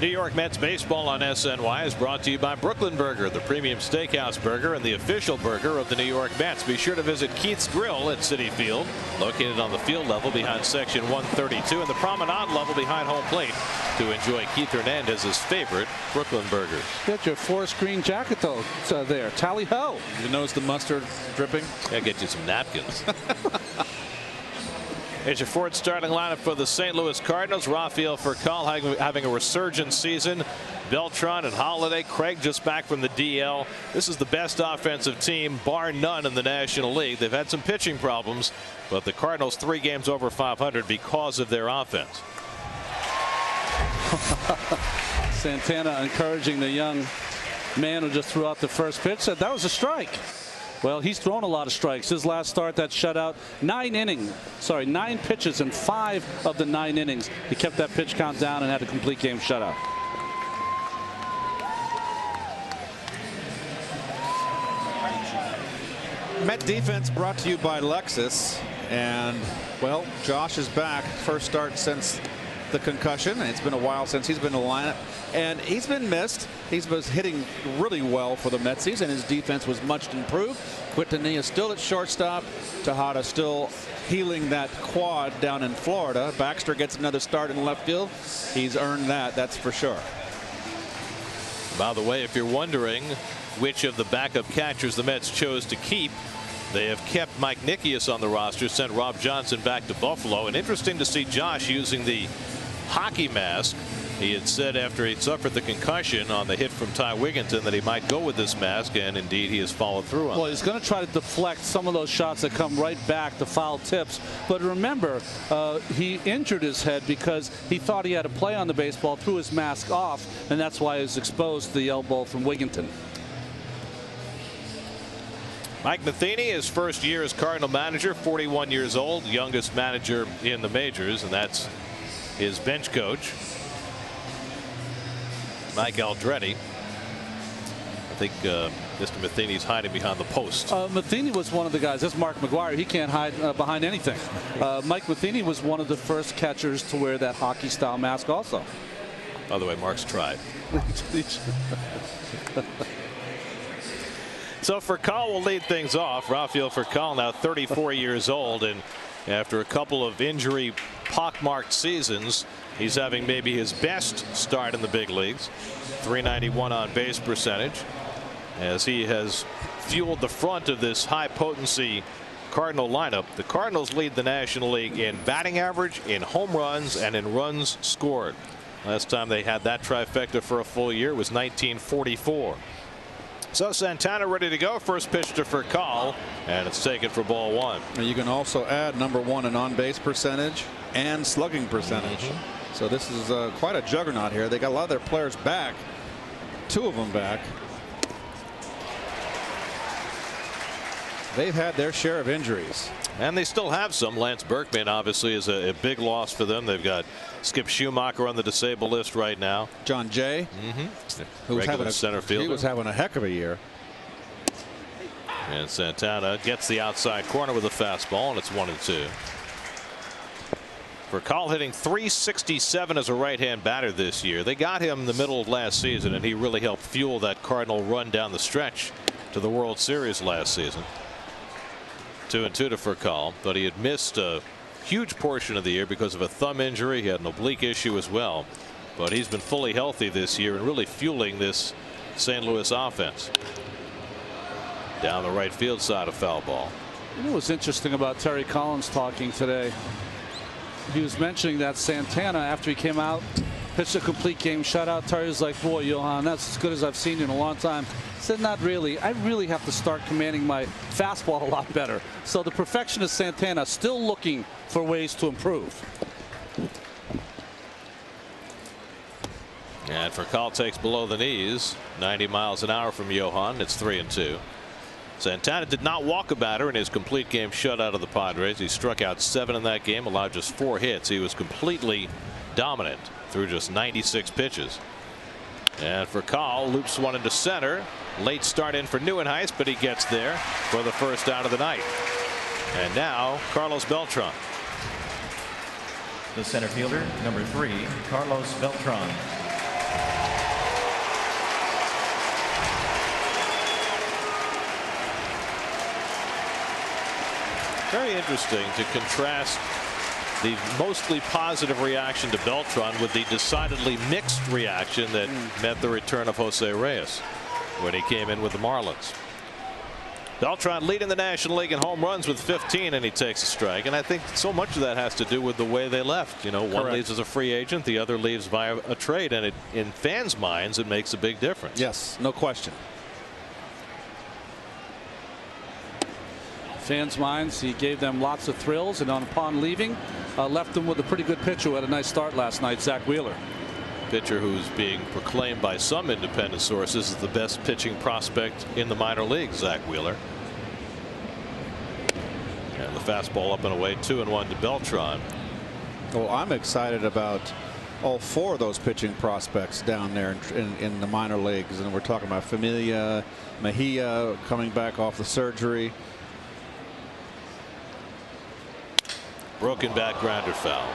New York Mets baseball on SNY is brought to you by Brooklyn Burger, the premium steakhouse burger and the official burger of the New York Mets. Be sure to visit Keith's Grill at Citi Field, located on the field level behind section 132 and the promenade level behind home plate, to enjoy Keith Hernandez's favorite Brooklyn burgers. Get your forest green jacket though there. Tally ho. You notice the mustard dripping? Gotta get you some napkins. Here's your fourth starting lineup for the St. Louis Cardinals. Rafael Furcal having a resurgent season. Beltran and Holiday. Craig just back from the DL. This is the best offensive team, bar none, in the National League. They've had some pitching problems, but the Cardinals 3 games over 500 because of their offense. Santana encouraging the young man who just threw out the first pitch. Said that was a strike. Well, he's thrown a lot of strikes. His last start, that shutout, 9 pitches in 5 of the 9 innings. He kept that pitch count down and had a complete game shutout. Met defense brought to you by Lexus. And, well, Josh is back. First start since the concussion. It's been a while since he's been in the lineup. And he's been missed. He's been hitting really well for the Metsies, and his defense was much improved. Quintanilla still at shortstop. Tejada still healing that quad down in Florida. Baxter gets another start in left field. He's earned that, that's for sure. By the way, if you're wondering which of the backup catchers the Mets chose to keep, they have kept Mike Nickius on the roster, sent Rob Johnson back to Buffalo. And interesting to see Josh using the hockey mask. He had said after he suffered the concussion on the hit from Ty Wigginton that he might go with this mask, and indeed he has followed through on it. Well, he's going to try to deflect some of those shots that come right back to foul tips. But remember, he injured his head because he thought he had a play on the baseball, threw his mask off, and that's why he was exposed to the elbow from Wigginton. Mike Matheny, his first year as Cardinal manager, 41 years old, youngest manager in the majors, and that's his bench coach, Mike Aldretti. I think Mr. Matheny's hiding behind the post. Matheny was one of the guys. That's Mark McGuire. He can't hide behind anything. Mike Matheny was one of the first catchers to wear that hockey style mask also. By the way, Mark's tried. So Furcal will lead things off. Rafael Furcal, now 34 years old, and after a couple of injury pockmarked seasons, he's having maybe his best start in the big leagues. .391 on base percentage, as he has fueled the front of this high potency Cardinal lineup. The Cardinals lead the National League in batting average, in home runs, and in runs scored. Last time they had that trifecta for a full year was 1944. So Santana ready to go. First pitch to Furcal, and it's taken for ball 1. And you can also add #1 in on-base percentage and slugging percentage. So this is quite a juggernaut here. They got a lot of their players back, 2 of them back. They've had their share of injuries. And they still have some. Lance Berkman obviously is a big loss for them. They've got Skip Schumacher on the disabled list right now. John Jay, who was having a center fielder. He was having a heck of a year. And Santana gets the outside corner with a fastball, and it's 1-2. Furcal hitting .367 as a right-hand batter this year. They got him in the middle of last season, and he really helped fuel that Cardinal run down the stretch to the World Series last season. 2-2 to Furcal, but he had missed a huge portion of the year because of a thumb injury. He had an oblique issue as well, but he's been fully healthy this year and really fueling this St. Louis offense. Down the right field side, of foul ball. You know what's interesting about Terry Collins talking today? He was mentioning that Santana, after he came out, pitched a complete game shutout. Terry was like, boy, Johan, that's as good as I've seen you in a long time. He said, not really. I really have to start commanding my fastball a lot better. So the perfectionist Santana still looking for ways to improve. And Furcal takes below the knees, 90 miles an hour from Johan. It's 3-2. Santana did not walk a batter in his complete game shutout of the Padres. He struck out 7 in that game, allowed just 4 hits. He was completely dominant through just 96 pitches. And Furcal loops one into center. Late start in for Nieuwenhuis, but he gets there for the first out of the night. And now Carlos Beltran. The center fielder, number 3, Carlos Beltran. Very interesting to contrast the mostly positive reaction to Beltran with the decidedly mixed reaction that met the return of Jose Reyes when he came in with the Marlins. Beltran leading the National League in home runs with 15, and he takes a strike. And I think so much of that has to do with the way they left. You know, one leaves as a free agent, the other leaves via a trade, and in fans' minds it makes a big difference. Yes, no question. Fans' minds, he gave them lots of thrills, and upon leaving, left them with a pretty good pitcher who had a nice start last night, Zach Wheeler. Pitcher who's being proclaimed by some independent sources as the best pitching prospect in the minor leagues, Zach Wheeler. And the fastball up and away, 2-1 to Beltran. Well, I'm excited about all four of those pitching prospects down there in the minor leagues, and we're talking about Familia, Mejia coming back off the surgery. Broken back grounder foul.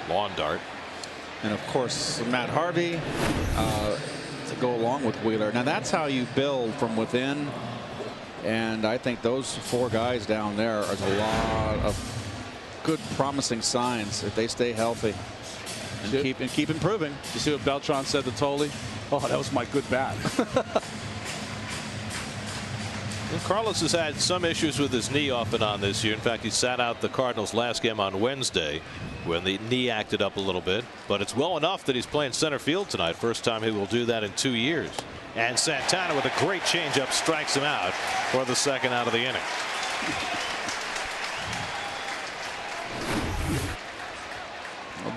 Lawn dart. And of course Matt Harvey to go along with Wheeler. Now that's how you build from within, and I think those four guys down there are a lot of good promising signs if they stay healthy and keep improving. You see what Beltran said to Tolley? Oh, that was my good bat. Well, Carlos has had some issues with his knee off and on this year. In fact, he sat out the Cardinals last game on Wednesday when the knee acted up a little bit. But it's well enough that he's playing center field tonight. First time he will do that in 2 years. And Santana with a great changeup strikes him out for the second out of the inning.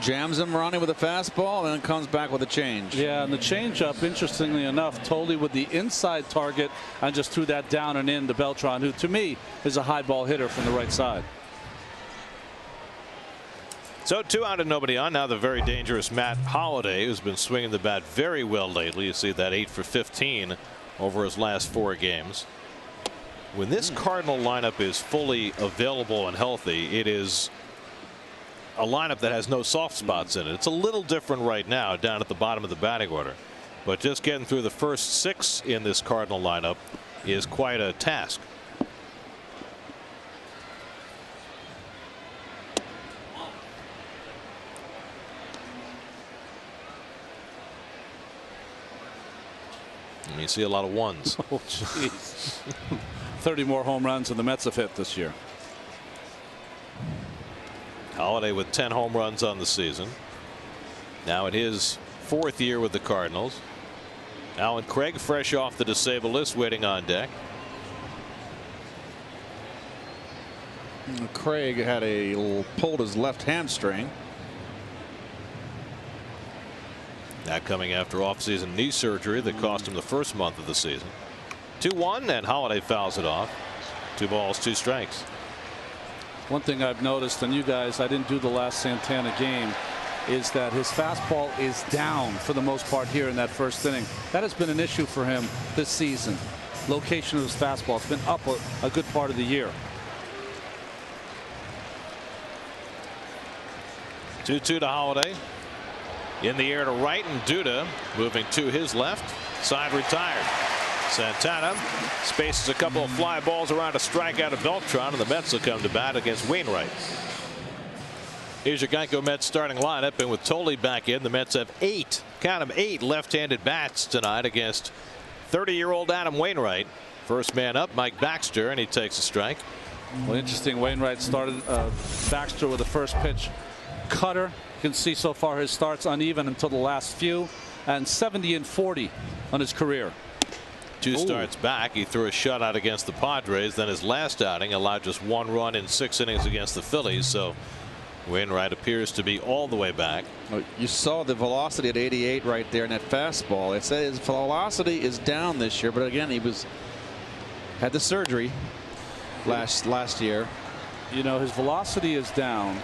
Jams him, Ronnie, with a fastball, and then comes back with a change. Yeah, and the changeup, interestingly enough, Tolley with the inside target and just threw that down and in to Beltran, who to me is a high ball hitter from the right side. So 2 out and nobody on. Now the very dangerous Matt Holliday, who's been swinging the bat very well lately. You see that 8 for 15 over his last 4 games. When this Cardinal lineup is fully available and healthy, it is a lineup that has no soft spots in it. It's a little different right now down at the bottom of the batting order, but just getting through the first 6 in this Cardinal lineup is quite a task. And you see a lot of ones. Oh, jeez. 30 more home runs than the Mets have hit this year. Holliday with 10 home runs on the season. Now in his 4th year with the Cardinals. Alan Craig fresh off the disabled list, waiting on deck. Craig had pulled his left hamstring. That coming after offseason knee surgery that cost him the first month of the season. 2-1, and Holliday fouls it off. 2 balls, 2 strikes. One thing I've noticed, and you guys, I didn't do the last Santana game, is that his fastball is down for the most part here in that first inning. That has been an issue for him this season. Location of his fastball has been up a good part of the year. 2-2 to Holliday. In the air to right, and Duda moving to his left. Side retired. Santana spaces a couple of fly balls around a strikeout of Beltran, and the Mets will come to bat against Wainwright. Here's your Geico Mets starting lineup, and with Tolley back in, the Mets have 8, count them, 8 left-handed bats tonight against 30-year-old Adam Wainwright. First man up, Mike Baxter, and he takes a strike. Well, interesting. Wainwright started Baxter with the first pitch cutter. You can see so far his starts uneven until the last few, and 70 and 40 on his career. 2 starts back. He threw a shutout against the Padres. Then his last outing allowed just 1 run in 6 innings against the Phillies. So Wainwright appears to be all the way back. You saw the velocity at 88 right there in that fastball. It says his velocity is down this year, but again, he had the surgery last year. You know, his velocity is down,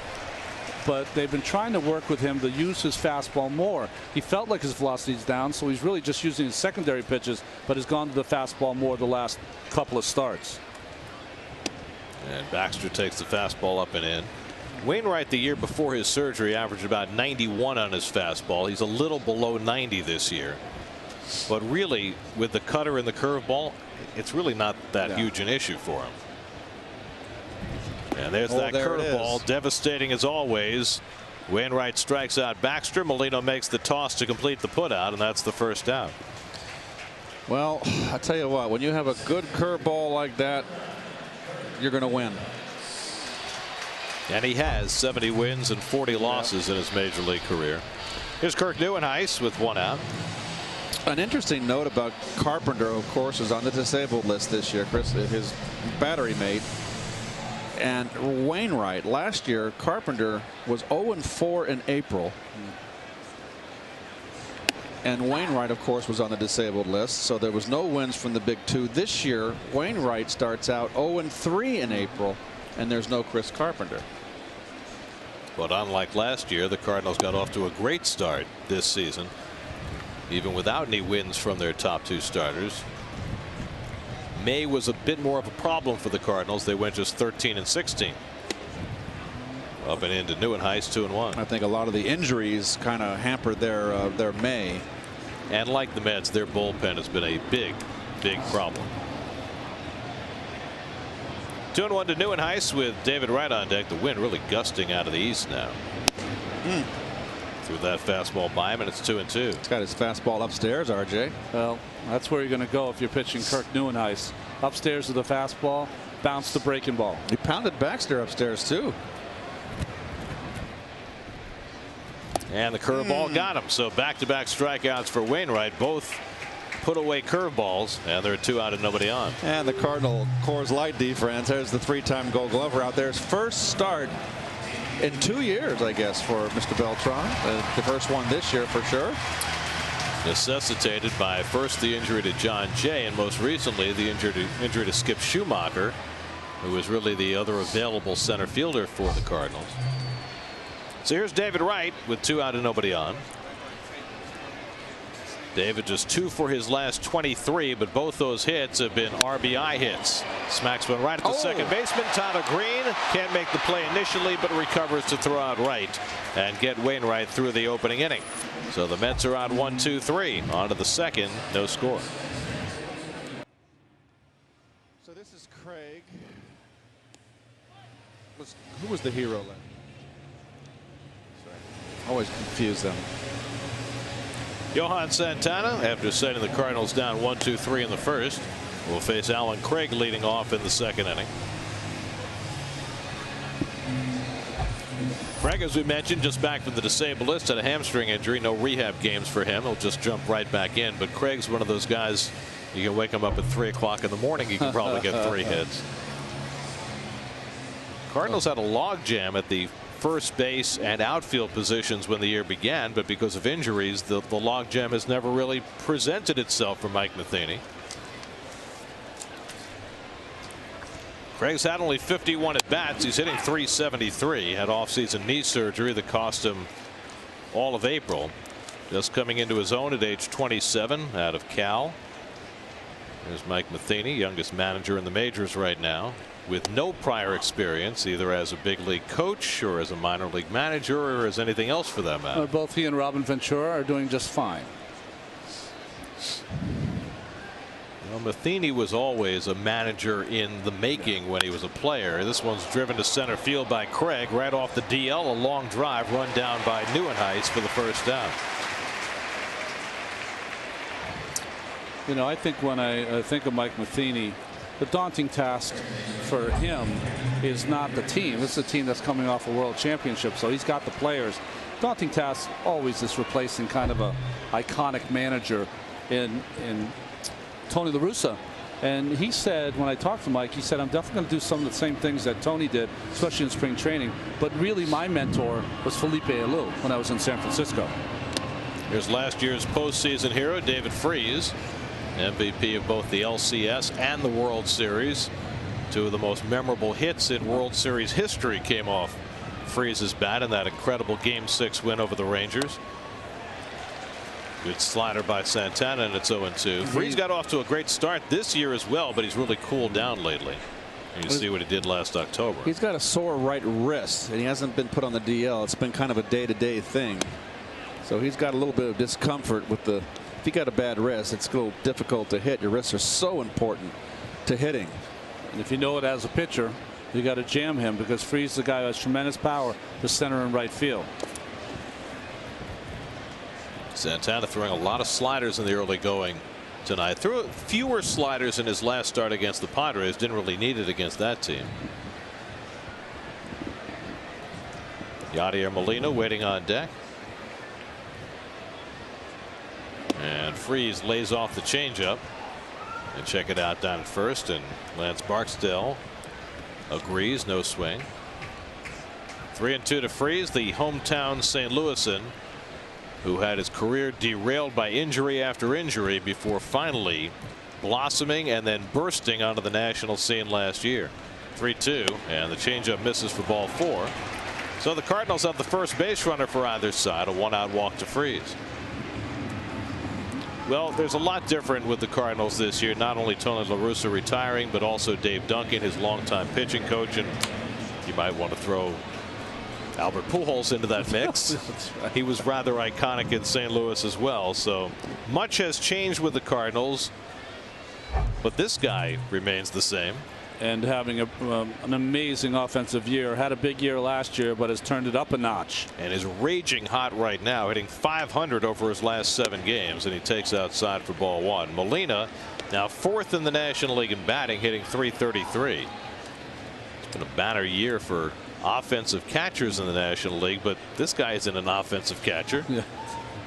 but they've been trying to work with him to use his fastball more. He felt like his velocity is down, so he's really just using his secondary pitches, but has gone to the fastball more the last couple of starts. And Baxter takes the fastball up and in. Wainwright, the year before his surgery, averaged about 91 on his fastball. He's a little below 90 this year. But really, with the cutter and the curveball, it's really not that huge an issue for him. And there's that curveball, devastating as always. Wainwright strikes out Baxter. Molino makes the toss to complete the putout, and that's the first out. Well, I tell you what, when you have a good curveball like that, you're going to win. And he has 70 wins and 40 losses in his major league career. Here's Kirk Neuenhuis with one out. An interesting note about Carpenter, of course, is on the disabled list this year, Chris, his battery mate. And Wainwright, last year, Carpenter was 0-4 in April. And Wainwright, of course, was on the disabled list, so there was no wins from the big two. This year, Wainwright starts out 0-3 in April, and there's no Chris Carpenter. But unlike last year, the Cardinals got off to a great start this season, even without any wins from their top two starters. May was a bit more of a problem for the Cardinals. They went just 13-16. Up and into Neuenhuis, 2-1. I think a lot of the injuries kind of hampered their May. And like the Mets, their bullpen has been a big problem. 2-1 to Neuenhuis with David Wright on deck. The wind really gusting out of the east now. Through that fastball by him, and it's 2-2. He's got his fastball upstairs, RJ. Well, that's where you're going to go if you're pitching Kirk Neuenhuis. Upstairs with the fastball, bounce the breaking ball. He pounded Baxter upstairs too. And the curveball got him. So back-to-back strikeouts for Wainwright. Both put away curveballs, and there are 2 out and nobody on. And the Cardinal Coors Light defense. There's the 3-time Gold Glover out there. His first start in 2 years, I guess, for Mr. Beltran. The first one this year for sure. Necessitated by first the injury to John Jay, and most recently the injury to Skip Schumacher, who was really the other available center fielder for the Cardinals. So here's David Wright with 2 out and nobody on. David just 2 for his last 23, but both those hits have been RBI hits. Smacks one right at the second baseman. Tyler Green can't make the play initially, but recovers to throw out right and get Wainwright through the opening inning. So the Mets are on 1-2-3. On to the second. No score. So this is Craig. Who was the hero left? Always confuse them. Johan Santana, after setting the Cardinals down 1-2-3 in the first, will face Alan Craig leading off in the second inning. Craig, as we mentioned, just back from the disabled list, had a hamstring injury. No rehab games for him. He'll just jump right back in. But Craig's one of those guys, you can wake him up at 3 o'clock in the morning, he can probably get 3 hits. Cardinals had a logjam at the first base and outfield positions when the year began, but because of injuries, the logjam has never really presented itself for Mike Matheny. Craig's had only 51 at bats. He's hitting .373. Had offseason knee surgery that cost him all of April. Just coming into his own at age 27 out of Cal. There's Mike Matheny, youngest manager in the majors right now, with no prior experience either as a big league coach or as a minor league manager or as anything else for that matter. Both he and Robin Ventura are doing just fine. Well, Matheny was always a manager in the making when he was a player. This one's driven to center field by Craig right off the DL. A long drive run down by Neuenhuis for the first down. You know, I think when I think of Mike Matheny, the daunting task for him is not the team. It's the team that's coming off a world championship, so he's got the players. Daunting task always is replacing kind of a iconic manager in Tony La Russa. And he said, when I talked to Mike, he said, I'm definitely going to do some of the same things that Tony did, especially in spring training. But really, my mentor was Felipe Alou when I was in San Francisco. Here's last year's postseason hero, David Freese, MVP of both the LCS and the World Series. 2 of the most memorable hits in World Series history came off Freese's bat in that incredible Game 6 win over the Rangers. Good slider by Santana, and it's 0-2. Freese got off to a great start this year as well, but he's really cooled down lately. You see what he did last October. He's got a sore right wrist, and he hasn't been put on the DL. It's been kind of a day-to-day thing. So he's got a little bit of discomfort with the. If you got a bad wrist, it's a little difficult to hit. Your wrists are so important to hitting. And if you know it as a pitcher, you got to jam him, because Freese is a guy who has tremendous power to center and right field. Santana throwing a lot of sliders in the early going tonight. Threw fewer sliders in his last start against the Padres. Didn't really need it against that team. Yadier Molina waiting on deck. And Freese lays off the changeup. And check it out down at first. And Lance Barksdale agrees, no swing. 3-2 to Freese, the hometown St. Louisan, who had his career derailed by injury after injury before finally blossoming and then bursting onto the national scene last year. 3-2, and the changeup misses for ball 4. So the Cardinals have the first base runner for either side, a 1-out walk to Freese. Well, there's a lot different with the Cardinals this year. Not only Tony La Russa retiring, but also Dave Duncan, his longtime pitching coach, and you might want to throw Albert Pujols into that mix. Right. He was rather iconic in St. Louis as well. So much has changed with the Cardinals, but this guy remains the same. And having an amazing offensive year. Had a big year last year, but has turned it up a notch. And is raging hot right now, hitting .500 over his last 7 games, and he takes outside for ball 1. Molina now 4th in the National League in batting, hitting .333. It's been a banner year for offensive catchers in the National League, but this guy isn't an offensive catcher. Yeah.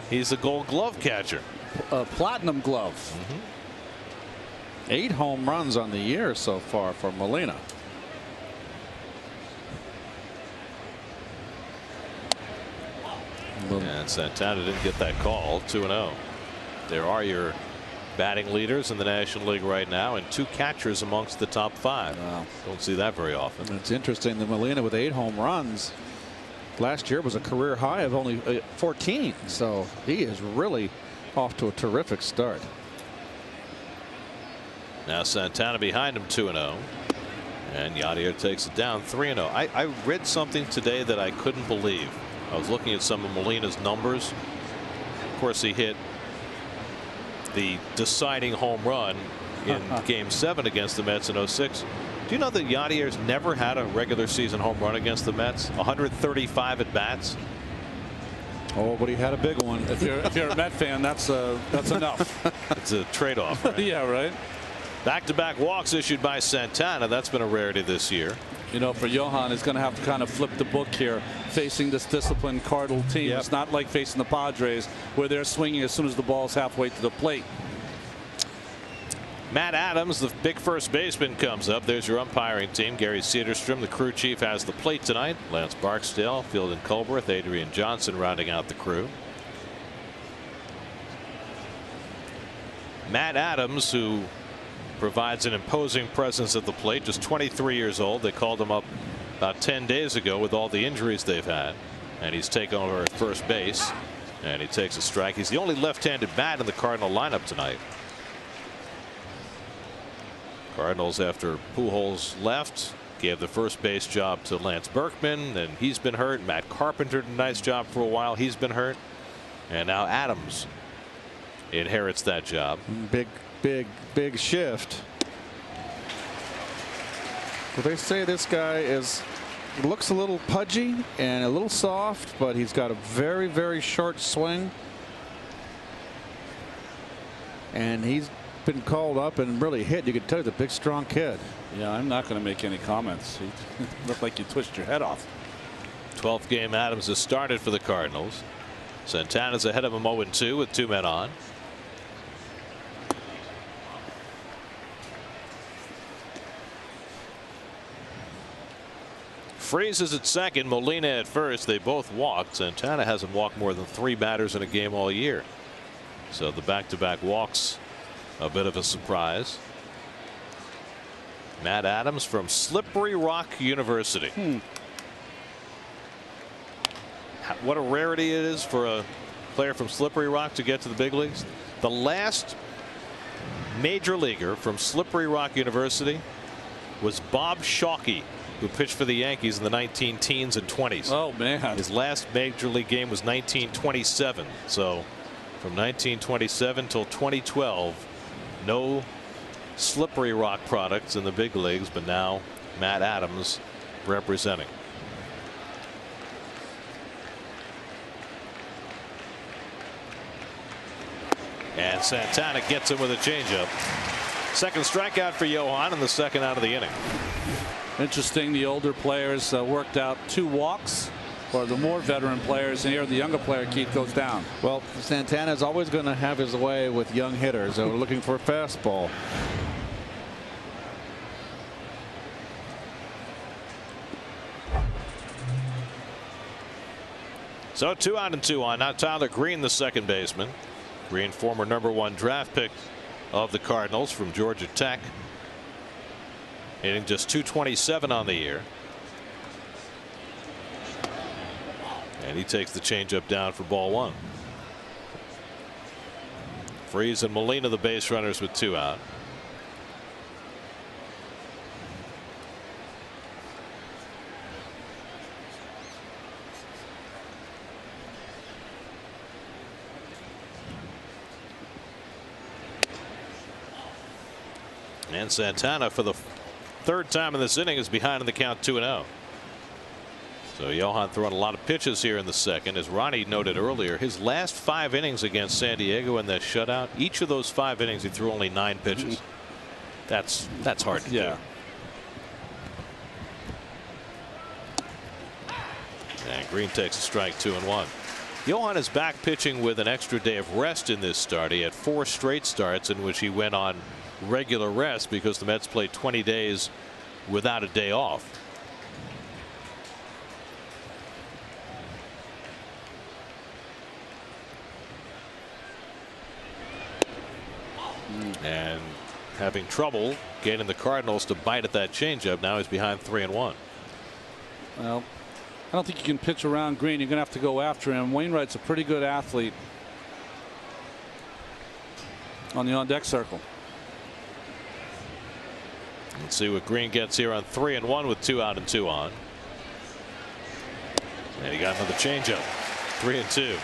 He's a Gold Glove catcher. A platinum glove. 8 home runs on the year so far for Molina. And Santana didn't get that call. 2-0. There are your batting leaders in the National League right now, and 2 catchers amongst the top 5. Wow. Don't see that very often. It's interesting that Molina with 8 home runs last year was a career high of only 14. So he is really off to a terrific start. Now Santana behind him, 2-0. And Yadier takes it down, 3-0. I read something today that I couldn't believe. I was looking at some of Molina's numbers. Of course, he hit the deciding home run in Game 7 against the Mets in '06. Do you know that Yadier's never had a regular season home run against the Mets? 135 at bats. Oh, but he had a big one. If you're a Met fan, that's enough. It's a trade-off. Right? Yeah, right. Back-to-back walks issued by Santana. That's been a rarity this year. You know, for Johan, he's going to have to kind of flip the book here, facing this disciplined Cardinal team. Yep. It's not like facing the Padres, where they're swinging as soon as the ball's halfway to the plate. Matt Adams, the big first baseman, comes up. There's your umpiring team. Gary Cederstrom, the crew chief, has the plate tonight. Lance Barksdale, Fielding Culberth, Adrian Johnson rounding out the crew. Matt Adams, who provides an imposing presence at the plate, just 23 years old. They called him up about 10 days ago with all the injuries they've had, and he's taken over at first base, and he takes a strike. He's the only left-handed bat in the Cardinal lineup tonight. Cardinals, after Pujols left, gave the first base job to Lance Berkman, and he's been hurt. Matt Carpenter did a nice job for a while. He's been hurt, and now Adams inherits that job. Big shift. Well, they say this guy looks a little pudgy and a little soft, but he's got a very short swing, and he's been called up and really hit. You can tell he's a big, strong kid. Yeah, I'm not going to make any comments. You look like you twist your head off. 12th game Adams has started for the Cardinals. Santana's ahead of him 0-2 with 2 men on. Freese is at second, Molina at first. They both walked. Santana hasn't walked more than 3 batters in a game all year. So the back-to-back walks, a bit of a surprise. Matt Adams from Slippery Rock University. What a rarity it is for a player from Slippery Rock to get to the big leagues. The last major leaguer from Slippery Rock University was Bob Shawkey, who pitched for the Yankees in the 19 teens and 20s. Oh, man. His last major league game was 1927. So from 1927 till 2012, no slippery rock products in the big leagues, but now Matt Adams representing. And Santana gets him with a changeup. Second strikeout for Johan in the second out of the inning. Interesting, the older players worked out 2 walks, or the more veteran players, and here the younger player, Keith, goes down. Well, Santana is always going to have his way with young hitters that are looking for a fastball. So 2 out and 2 on. Now Tyler Green, the second baseman. Green, former #1 draft pick of the Cardinals from Georgia Tech. Hitting just .227 on the year. And he takes the changeup down for ball 1. Freese and Molina the base runners with 2 out. And Santana, for the third time in this inning, is behind in the count 2-0. So Johan throwing a lot of pitches here in the second. As Ronnie noted earlier, his last 5 innings against San Diego in that shutout, each of those 5 innings he threw only 9 pitches. That's hard to do. And Green takes a strike, 2-1. Johan is back pitching with an extra day of rest in this start. He had 4 straight starts in which he went on regular rest because the Mets played 20 days without a day off. And having trouble getting the Cardinals to bite at that changeup. Now he's behind 3-1. Well, I don't think you can pitch around Green. You're going to have to go after him. Wainwright's a pretty good athlete on the on-deck circle. Let's see what Green gets here on 3-1 with 2 out and 2 on. And he got another changeup. 3-2.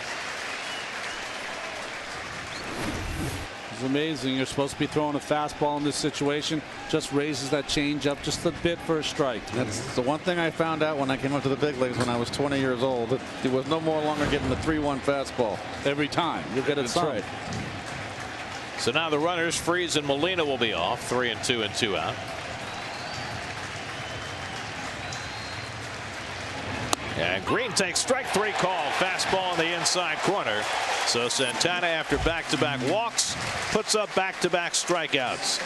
It's amazing. You're supposed to be throwing a fastball in this situation. Just raises that changeup just a bit for a strike. That's the one thing I found out when I came up to the big leagues when I was 20 years old. That it was no more longer getting the 3-1 fastball every time. You'll get it some. Right. So now the runners, Freese and Molina, will be off. 3-2 and 2 out. And Green takes strike 3 call. Fastball in the inside corner. So Santana, after back-to-back walks, puts up back-to-back strikeouts.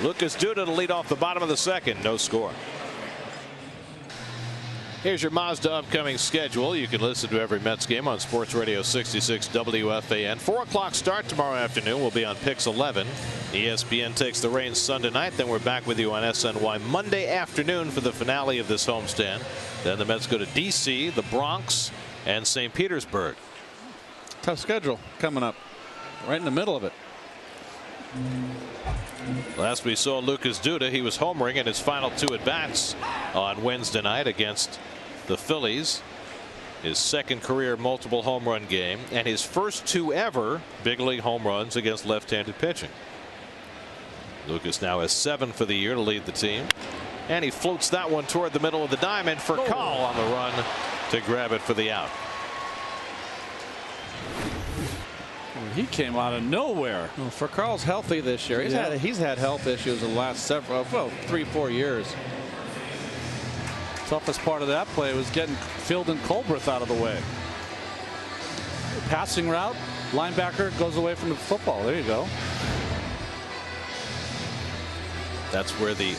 Lucas Duda to lead off the bottom of the second. No score. Here's your Mazda upcoming schedule. You can listen to every Mets game on Sports Radio 66 WFAN. 4 o'clock start tomorrow afternoon. We'll be on Pix 11. ESPN takes the reins Sunday night. Then we're back with you on SNY Monday afternoon for the finale of this homestand. Then the Mets go to D.C., the Bronx, and St. Petersburg. Tough schedule coming up. Right in the middle of it. Last we saw Lucas Duda, he was homering in his final 2 at-bats on Wednesday night against the Phillies. His second career multiple home run game and his first 2 ever big league home runs against left-handed pitching. Lucas now has 7 for the year to lead the team. And he floats that one toward the middle of the diamond for Call on the run to grab it for the out. He came out of nowhere. Well, for Carl's healthy this year. He's had health issues the last several, well, 3-4 years. Toughest part of that play was getting Field and Colbreth out of the way. Passing route, linebacker goes away from the football. There you go. That's where the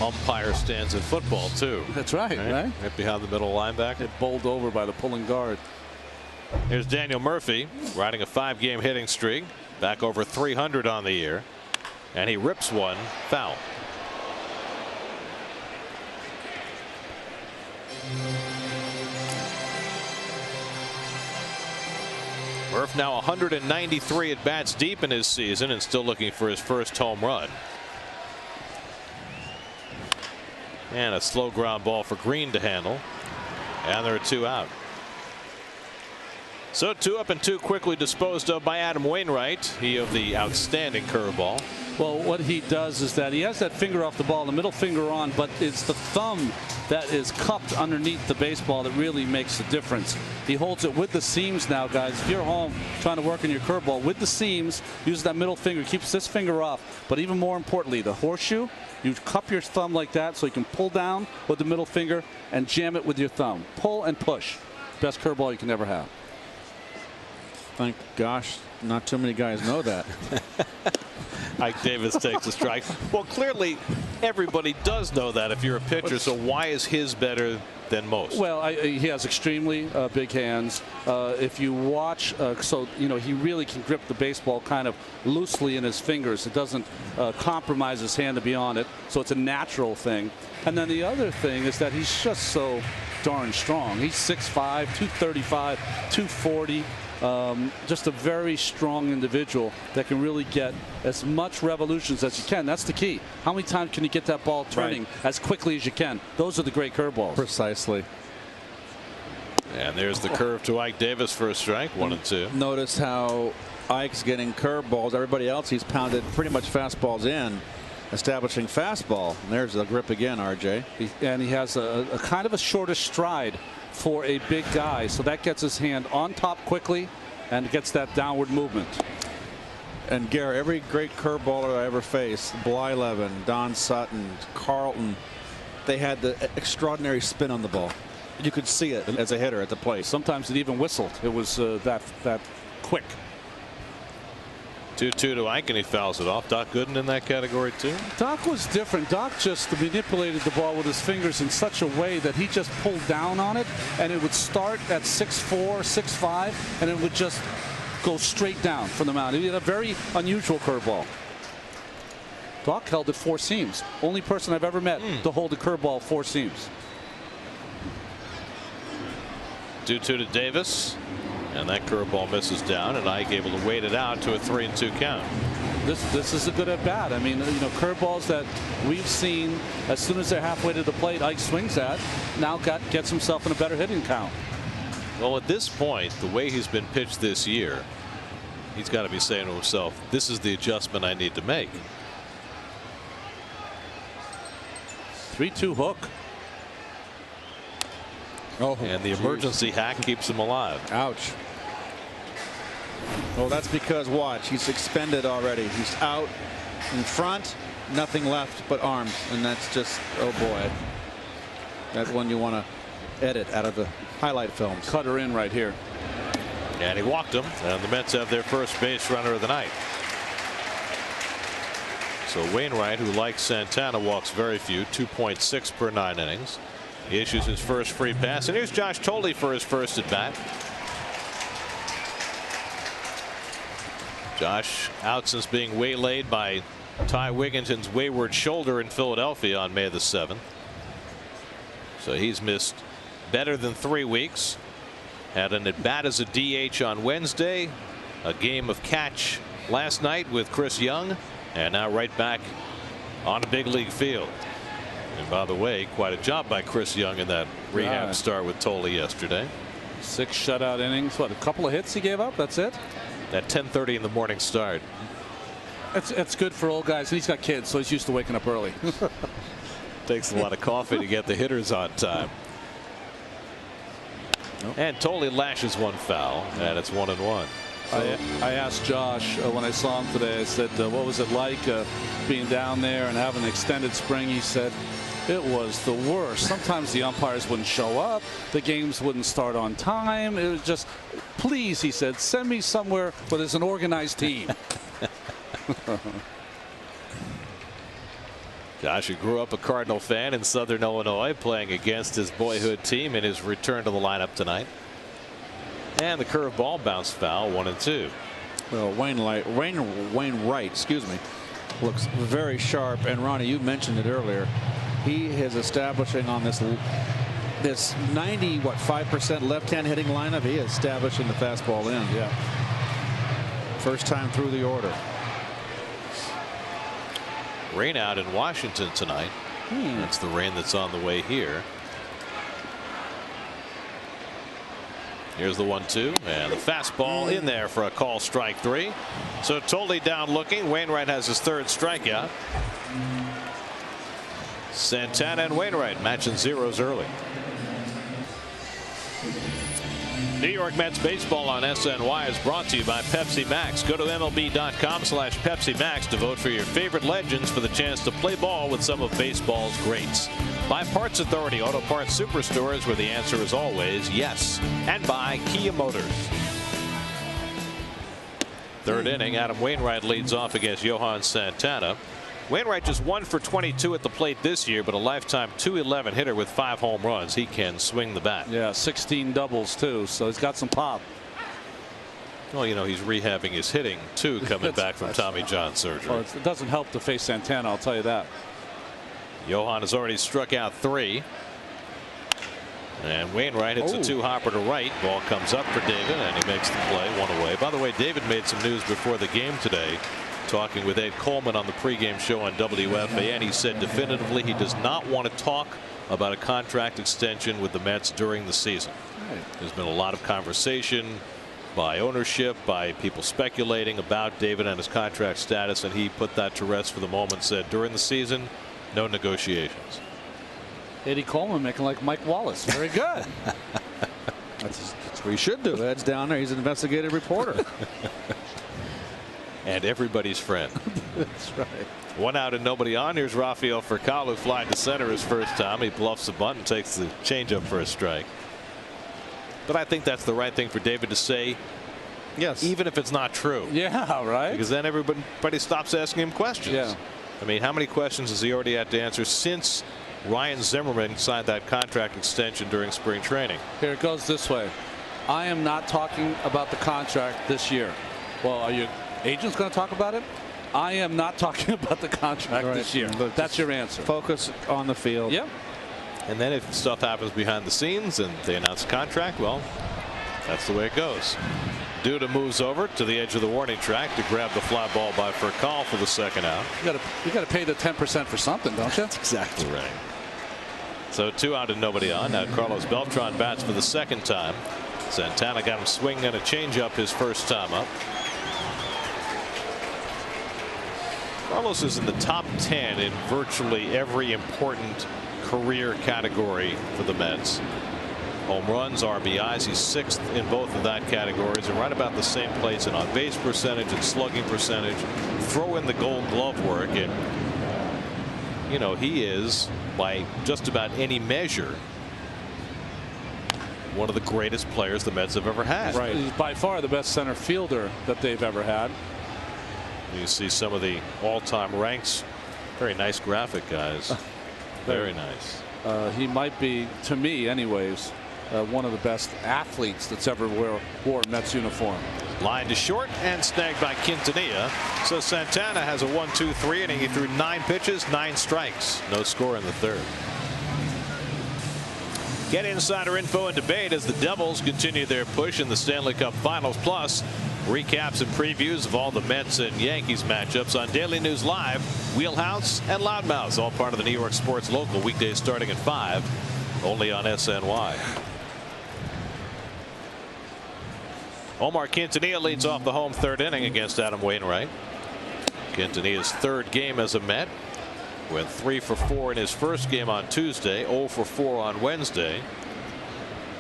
umpire stands in football too. That's right. Right behind the middle linebacker. Get bowled over by the pulling guard. Here's Daniel Murphy riding a 5-game hitting streak, back over 300 on the year, and he rips one foul. Murph now 193 at bats deep in his season and still looking for his first home run. And a slow ground ball for Green to handle. And there are 2 out. So 2 up and 2 quickly disposed of by Adam Wainwright. He of the outstanding curveball. Well, what he does is that he has that finger off the ball, the middle finger on, but it's the thumb that is cupped underneath the baseball that really makes the difference. He holds it with the seams now, guys. If you're home trying to work on your curveball with the seams, use that middle finger, keeps this finger off. But even more importantly, the horseshoe, you cup your thumb like that so you can pull down with the middle finger and jam it with your thumb. Pull and push. Best curveball you can ever have. Thank gosh, not too many guys know that. Ike Davis takes a strike. Well, clearly everybody does know that if you're a pitcher. So why is his better than most? Well, he has extremely big hands. If you watch, so you know, he really can grip the baseball kind of loosely in his fingers. It doesn't compromise his hand to be on it, so it's a natural thing. And then the other thing is that he's just so darn strong. He's 6'5", 235, 240. Just a very strong individual that can really get as much revolutions as you can. That's the key. How many times can you get that ball turning as quickly as you can? Those are the great curveballs. Precisely. And there's the curve to Ike Davis for a strike. 1 and 2. Notice how Ike's getting curveballs. Everybody else, he's pounded pretty much fastballs in, establishing fastball. And there's the grip again, RJ. And he has a kind of a shorter stride for a big guy, so that gets his hand on top quickly and gets that downward movement. And Gary, every great curveballer I ever faced, Blyleven, Don Sutton, Carlton, they had the extraordinary spin on the ball. You could see it as a hitter at the plate. Sometimes it even whistled. It was that quick. 2-2 to Ike, and he fouls it off. Doc Gooden in that category too. Doc was different. Doc just manipulated the ball with his fingers in such a way that he just pulled down on it, and it would start at 6'4", 6'5", and it would just go straight down from the mound. He had a very unusual curveball. Doc held it 4 seams. Only person I've ever met to hold a curveball 4 seams. 2-2 to Davis. And that curveball misses down, and Ike able to wait it out to a 3-2 count. This is a good at bat. I mean, you know, curveballs that we've seen as soon as they're halfway to the plate, Ike swings at. Now gets himself in a better hitting count. Well, at this point, the way he's been pitched this year, he's got to be saying to himself, this is the adjustment I need to make. 3-2 hook. Oh, and the emergency hack keeps him alive. Ouch. Well, that's because, watch, he's expended already. He's out in front, nothing left but arms, and that's just, oh boy, that's one you want to edit out of the highlight films. Cut her in right here. And he walked him, and the Mets have their first base runner of the night. So Wainwright, who like Santana, walks very few, 2.6 per 9 innings. He issues his first free pass, and here's Josh Thole for his first at bat. Josh out since being waylaid by Ty Wigginton's wayward shoulder in Philadelphia on May the 7th. So he's missed better than 3 weeks. Had an at bat as a DH on Wednesday, a game of catch last night with Chris Young, and now right back on a big league field. And by the way, quite a job by Chris Young in that rehab start with Thole yesterday. 6 shutout innings. What, a couple of hits he gave up? That's it? That 10:30 in the morning start. It's good for old guys. And he's got kids, so he's used to waking up early. Takes a lot of coffee to get the hitters on time. And Thole lashes one foul, and it's 1-1. I asked Josh when I saw him today, I said, what was it like being down there and having an extended spring? He said, it was the worst. Sometimes the umpires wouldn't show up. The games wouldn't start on time. It was just, please, he said, send me somewhere where there's an organized team. Josh, who grew up a Cardinal fan in Southern Illinois, playing against his boyhood team in his return to the lineup tonight. And the curveball bounced foul, 1-2. Well, Wainwright, excuse me, looks very sharp. And Ronnie, you mentioned it earlier. He is establishing on this 5% left-hand hitting lineup. He is establishing the fastball in. Yeah. First time through the order. Rain out in Washington tonight. That's the rain that's on the way here. Here's the 1-2 and the fastball in there for a call strike 3. So totally down looking. Wainwright has his 3rd strikeout. Santana and Wainwright matching zeros early. New York Mets baseball on SNY is brought to you by Pepsi Max. Go to MLB.com/Pepsi Max to vote for your favorite legends for the chance to play ball with some of baseball's greats. By Parts Authority Auto Parts Superstores, where the answer is always yes. And by Kia Motors. 3rd inning, Adam Wainwright leads off against Johan Santana. Wainwright just 1 for 22 at the plate this year, but a lifetime .211 hitter with 5 home runs. He can swing the bat. Yeah, 16 doubles too, so he's got some pop. Well, you know, he's rehabbing his hitting too, coming back from Tommy John surgery. Well, it doesn't help to face Santana, I'll tell you that. Johan has already struck out 3. And Wainwright hits a 2-hopper to right. Ball comes up for David, and he makes the play, 1 away. By the way, David made some news before the game today, talking with Ed Coleman on the pregame show on WFAN. He said definitively he does not want to talk about a contract extension with the Mets during the season. There's been a lot of conversation by ownership, by people speculating about David and his contract status, and he put that to rest for the moment. Said during the season, no negotiations. Eddie Coleman making like Mike Wallace. Very good. That's what he should do. Ed's down there. He's an investigative reporter. And everybody's friend. That's right. 1 out and nobody on. Here's Rafael Furcal, who flied to center his first time. He bluffs the bunt and takes the changeup for a strike. But I think that's the right thing for David to say. Yes. Even if it's not true. Yeah, right. Because then everybody stops asking him questions. Yeah. I mean, how many questions has he already had to answer since Ryan Zimmerman signed that contract extension during spring training? Here it goes this way. I am not talking about the contract this year. Well, are your agents going to talk about it? I am not talking about the contract this year. That's your answer. Focus on the field. Yep. And then if stuff happens behind the scenes and they announce a contract, well, that's the way it goes. Duda moves over to the edge of the warning track to grab the fly ball by Furcal for the 2nd out. You got to pay the 10% for something, don't you? That's exactly right. So 2 out and nobody on. Now Carlos Beltran bats for the 2nd time. Santana got him swinging and a changeup his first time up. Carlos is in the top 10 in virtually every important career category for the Mets. Home runs, RBIs, he's 6th in both of that categories, and right about the same place in on base percentage and slugging percentage. Throw in the Gold Glove work, and you know, he is, by just about any measure, one of the greatest players the Mets have ever had. Right. He's by far the best center fielder that they've ever had. You see some of the all-time ranks. Very nice graphic, guys. Very nice. He might be, to me anyways, one of the best athletes that's ever wore a Mets uniform. Line to short and snagged by Quintanilla. So Santana has a 1-2-3 inning. He threw 9 pitches, 9 strikes. No score in the 3rd. Get insider info and debate as the Devils continue their push in the Stanley Cup Finals. Plus, recaps and previews of all the Mets and Yankees matchups on Daily News Live, Wheelhouse, and Loudmouths, all part of the New York Sports Local, weekdays starting at 5, only on SNY. Omar Quintanilla leads off the home 3rd inning against Adam Wainwright. Quintanilla's 3rd game as a Met. Went 3 for 4 in his first game on Tuesday, 0 for 4 on Wednesday.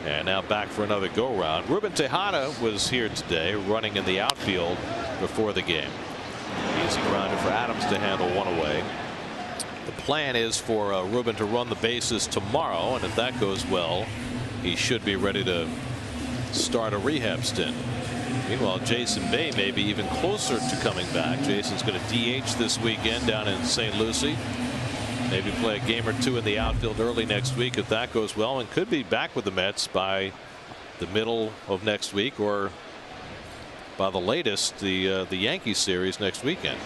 And now back for another go-round. Ruben Tejada was here today, running in the outfield before the game. Easy grounder for Adams to handle 1 away. The plan is for Ruben to run the bases tomorrow, and if that goes well, he should be ready to start a rehab stint. Meanwhile, Jason Bay may be even closer to coming back. Jason's going to DH this weekend down in St. Lucie. Maybe play a game or 2 in the outfield early next week if that goes well, and could be back with the Mets by the middle of next week, or by the latest the Yankee series next weekend.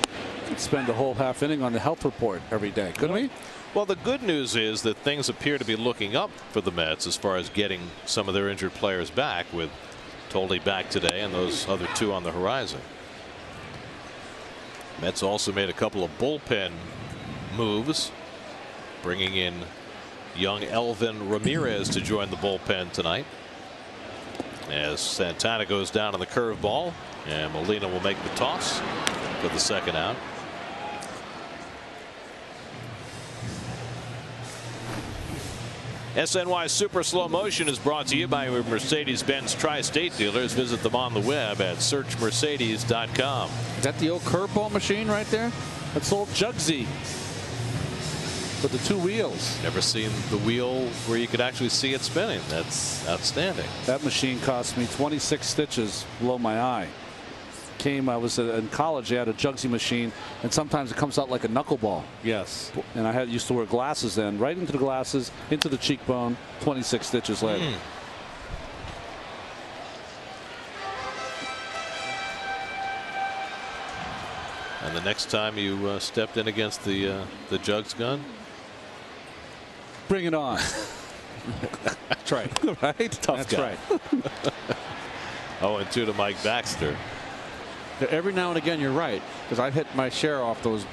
Could spend a whole half inning on the health report every day, couldn't we? Well, the good news is that things appear to be looking up for the Mets as far as getting some of their injured players back, with Tolle back today and those other 2 on the horizon. Mets also made a couple of bullpen moves. bringing in young Elvin Ramirez to join the bullpen tonight, as Santana goes down on the curveball, and Molina will make the toss for the second out. SNY Super Slow Motion is brought to you by Mercedes-Benz Tri-State dealers. Visit them on the web at searchmercedes.com. Is that the old curveball machine right there? That's old Jugsy with the 2 wheels. Never seen the wheel where you could actually see it spinning. That's outstanding. That machine cost me 26 stitches below my eye. I was in college. They had a Jugsy machine, and sometimes it comes out like a knuckleball. Yes. And I used to wear glasses then, right into the glasses, into the cheekbone. 26 stitches later. And the next time you stepped in against the Jugs gun, bring it on. That's right. Right? Tough guy. Right. 0-2 to Mike Baxter. Every now and again, you're right, because I've hit my share off those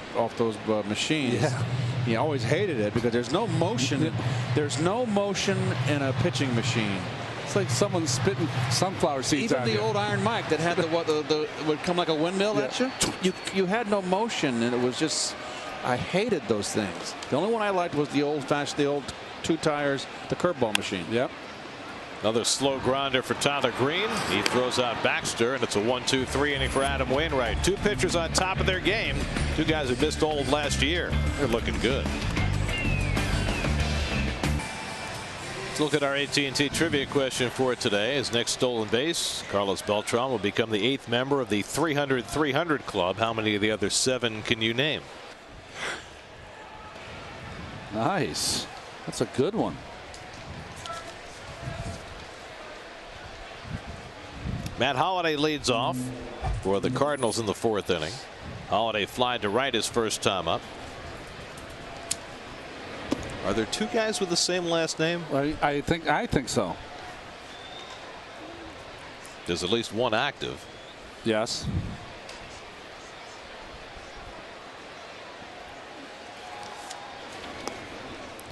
machines. Yeah. You always hated it because there's no motion. There's no motion in a pitching machine. It's like someone spitting sunflower seeds. Even the old Iron Mike that had the would come like a windmill at you. You had no motion, and it was just, I hated those things. The only one I liked was the old 2 tires, the curveball machine. Yep. Another slow grinder for Tyler Green. He throws out Baxter, and it's a 1-2-3 inning for Adam Wainwright. 2 pitchers on top of their game. 2 guys who missed old last year. They're looking good. Let's look at our AT&T trivia question for today. His next stolen base, Carlos Beltran, will become the 8th member of the 300-300 club. How many of the other 7 can you name? Nice. That's a good one. Matt Holliday leads off for the Cardinals in the 4th inning. Holliday flied to right his first time up. Are there 2 guys with the same last name? I think so. There's at least 1 active. Yes.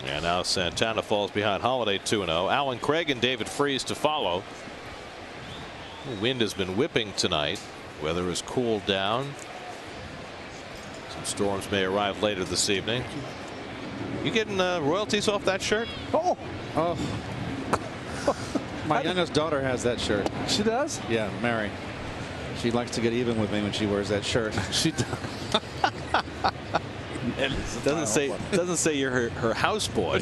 And now Santana falls behind Holliday 2-0. Alan Craig and David Freese to follow. The wind has been whipping tonight. Weather has cooled down. Some storms may arrive later this evening. You getting royalties off that shirt? Oh. My youngest daughter has that shirt. She does? Yeah, Mary. She likes to get even with me when she wears that shirt. She does. It doesn't say you're her houseboy.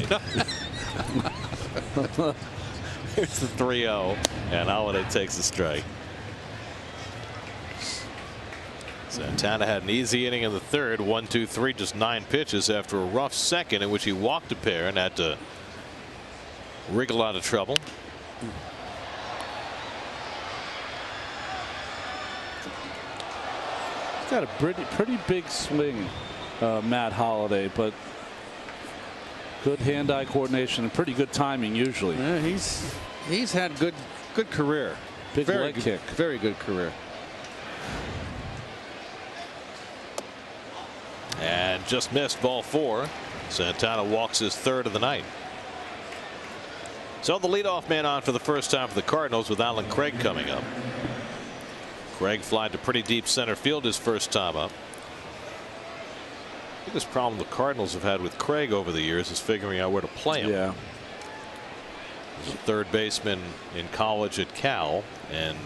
Here's the 3-0, and Holliday takes a strike. Santana had an easy inning in the 3rd. 1-2-3, just 9 pitches after a rough second in which he walked a pair and had to wriggle out of trouble. He's got a pretty big swing, Matt Holliday, but good hand-eye coordination and pretty good timing usually. Yeah, he's had good career. Big leg kick. Very good career. And just missed, ball 4. Santana walks his 3rd of the night. So the leadoff man on for the first time for the Cardinals with Alan Craig coming up. Craig flied to pretty deep center field his first time up. The biggest problem the Cardinals have had with Craig over the years is figuring out where to play him. Yeah. He was a 3rd baseman in college at Cal, and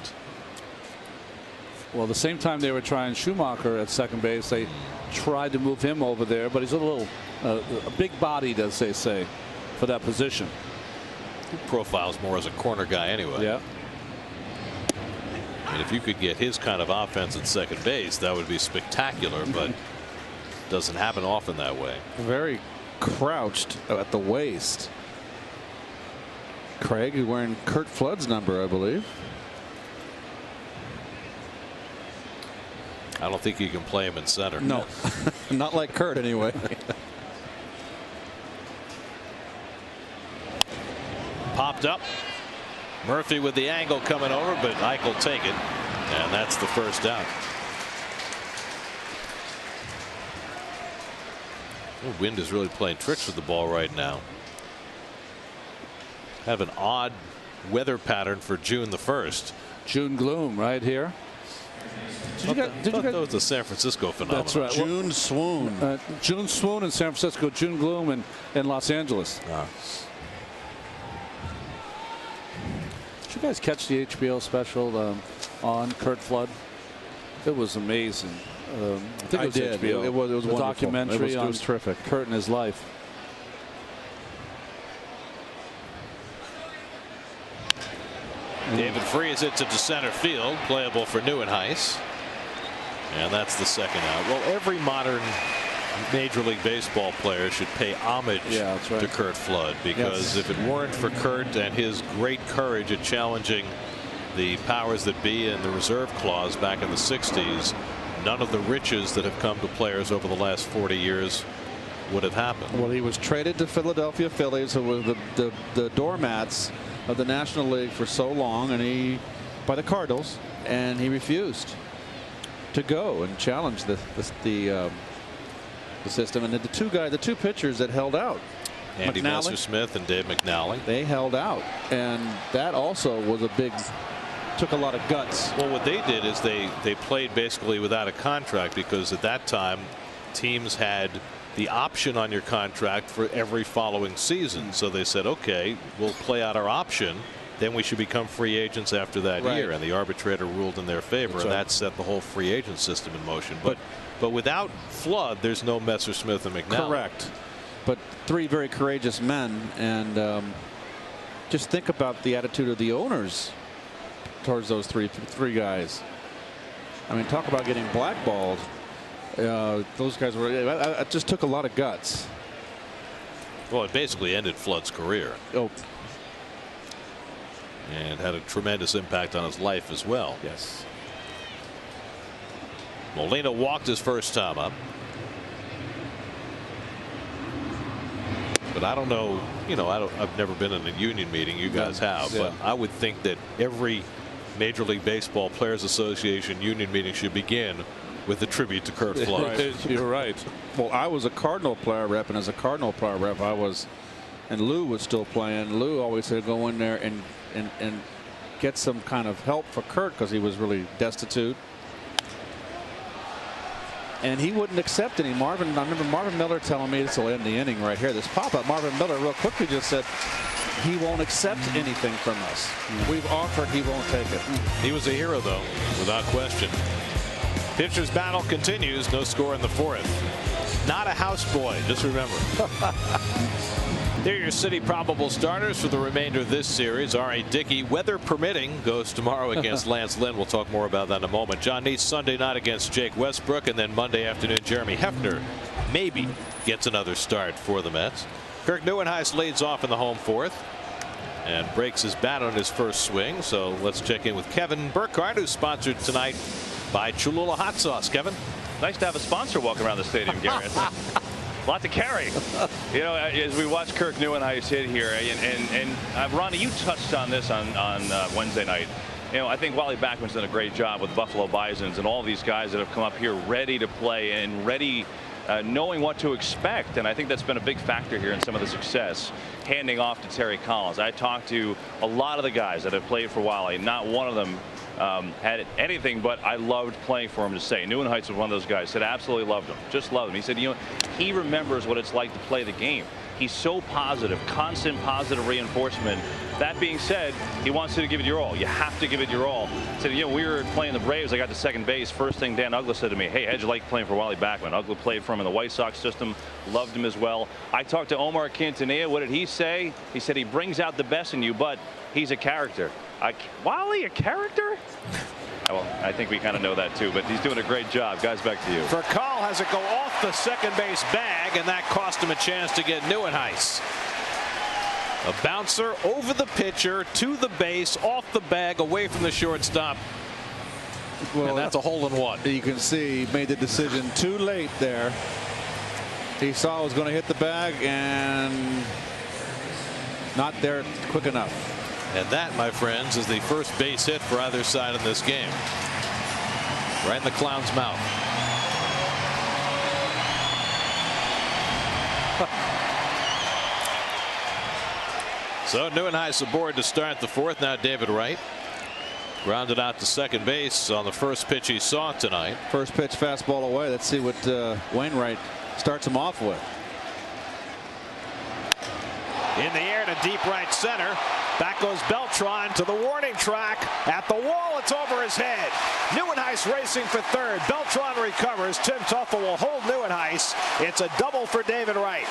well, the same time they were trying Schumacher at second base, they tried to move him over there, but he's a little a big bodied, as they say, for that position. He profiles more as a corner guy anyway. Yeah. And if you could get his kind of offense at second base, that would be spectacular, but doesn't happen often that way. Very crouched at the waist. Craig is wearing Kurt Flood's number, I believe. I don't think you can play him in center. No, not like Kurt anyway. Popped up. Murphy with the angle coming over, but Ike will take it, and that's the first out. The wind is really playing tricks with the ball right now. Have an odd weather pattern for June the 1st. June gloom right here. Did you guys, that was the San Francisco phenomenon. That's right. June swoon. June swoon in San Francisco. June gloom in Los Angeles. Did you guys catch the HBO special on Curt Flood? It was amazing. I think it was did. HBO. It was a documentary it was terrific. Curt and his life. David Freese hits it to center field, playable for Neuenhuis, and that's the second out. Well, every modern Major League Baseball player should pay homage to Curt Flood, because if it weren't for Curt and his great courage at challenging the powers that be and the reserve clause back in the 60s, none of the riches that have come to players over the last 40 years would have happened. Well, he was traded to Philadelphia Phillies, who were the doormats of the National League for so long, and by the Cardinals, and he refused to go and challenge the system. And the two pitchers that held out, Andy Messersmith and Dave McNally, they held out, and that also was took a lot of guts. Well, what they did is they played basically without a contract, because at that time teams had the option on your contract for every following season. So they said, okay, we'll play out our option, then we should become free agents after that year, and the arbitrator ruled in their favor, and that set the whole free agent system in motion. But without Flood, there's no Messersmith and McNally. Correct. But three very courageous men, and just think about the attitude of the owners towards those three guys. I mean, talk about getting blackballed. Those guys were. It just took a lot of guts. Well, it basically ended Flood's career. Oh. And had a tremendous impact on his life as well. Yes. Molina walked his first time up. But I don't know, I've never been in a union meeting. You guys have. But I would think that every Major League Baseball Players Association union meeting should begin with a tribute to Curt Flood. You're right. Well, I was a Cardinal player rep, and as a Cardinal player rep, and Lou was still playing. Lou always said go in there and get some kind of help for Curt, because he was really destitute. And he wouldn't accept any. I remember Marvin Miller telling me, this will end the inning right here, this pop-up. Marvin Miller real quickly just said he won't accept anything from us. We've offered, he won't take it. He was a hero, though, without question. Pitcher's battle continues. No score in the 4th. Not a houseboy, just remember. Here are your city probable starters for the remainder of this series. R.A. Dickey, weather permitting, goes tomorrow against Lance Lynn. We'll talk more about that in a moment. John Neese Sunday night against Jake Westbrook, and then Monday afternoon Jeremy Hefner maybe gets another start for the Mets. Kirk Neuenhuis leads off in the home 4th and breaks his bat on his first swing. So let's check in with Kevin Burkhardt, who's sponsored tonight by Cholula Hot Sauce. Kevin, nice to have a sponsor walking around the stadium, Gary. A lot to carry. As we watch Kirk Neuenhuis hit here, and Ronnie, you touched on this on Wednesday night. I think Wally Backman's done a great job with Buffalo Bisons and all these guys that have come up here ready to play and ready, knowing what to expect. And I think that's been a big factor here in some of the success, handing off to Terry Collins. I talked to a lot of the guys that have played for Wally. Not one of them had anything but I loved playing for him to say. Neuenhuis was one of those guys. Said absolutely loved him, just loved him. He said, he remembers what it's like to play the game. He's so positive, constant positive reinforcement. That being said, he wants you to give it your all. You have to give it your all. He said, we were playing the Braves. I got to second base. First thing Dan Uggla said to me, hey, how'd you like playing for Wally Backman? Uggla played for him in the White Sox system, loved him as well. I talked to Omar Quintanilla. What did he say? He said he brings out the best in you, but he's a character. Wally, a character? Well, I think we kind of know that too, but he's doing a great job. Guys, back to you. Verkal has it go off the second base bag, and that cost him a chance to get Neuenhuis. A bouncer over the pitcher to the base, off the bag, away from the shortstop. Well, and that's a hole in one. You can see he made the decision too late there. He saw it was going to hit the bag and not there quick enough. And that, my friends, is the first base hit for either side in this game. Right in the clown's mouth. So Neuenhuis aboard to start the fourth. Now David Wright grounded out to second base on the first pitch he saw tonight. First pitch fastball away. Let's see what Wainwright starts him off with. In the air to deep right center. Back goes Beltran to the warning track. At the wall, it's over his head. Neuenhuis racing for third. Beltran recovers. Tim Teufel will hold Neuenhuis. It's a double for David Wright.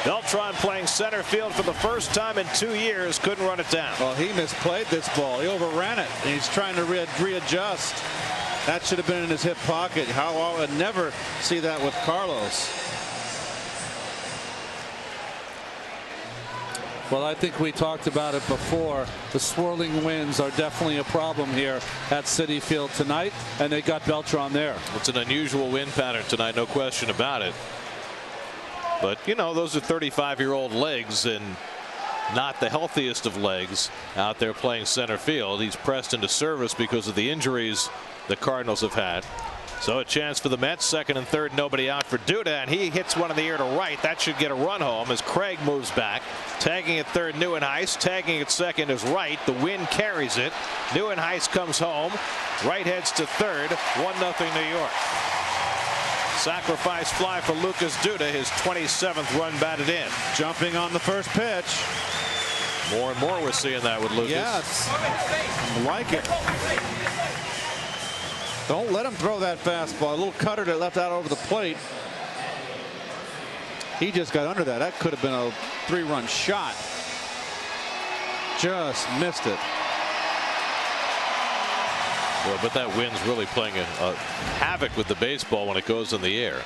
Beltran playing center field for the first time in 2 years. Couldn't run it down. Well, he misplayed this ball. He overran it. And he's trying to readjust. That should have been in his hip pocket. How I would never see that with Carlos. Well, I think we talked about it before. The swirling winds are definitely a problem here at Citi Field tonight, and they got Beltran there. It's an unusual wind pattern tonight, no question about it. But, you know, those are 35-year-old legs and not the healthiest of legs out there playing center field. He's pressed into service because of the injuries the Cardinals have had. So a chance for the Mets. Second and third, nobody out for Duda, and he hits one in the air to right. That should get a run home as Craig moves back. Tagging at third, Neuenhuis. Tagging at second is Wright. The wind carries it. Neuenhuis comes home. Wright heads to third. 1-0 New York. Sacrifice fly for Lucas Duda, his 27th run batted in. Jumping on the first pitch. More and more we're seeing that with Lucas. Yes. I like it. Don't let him throw that fastball. A little cutter that left out over the plate. He just got under that. That could have been a 3-run shot. Just missed it. Well, but that wind's really playing a havoc with the baseball when it goes in the air.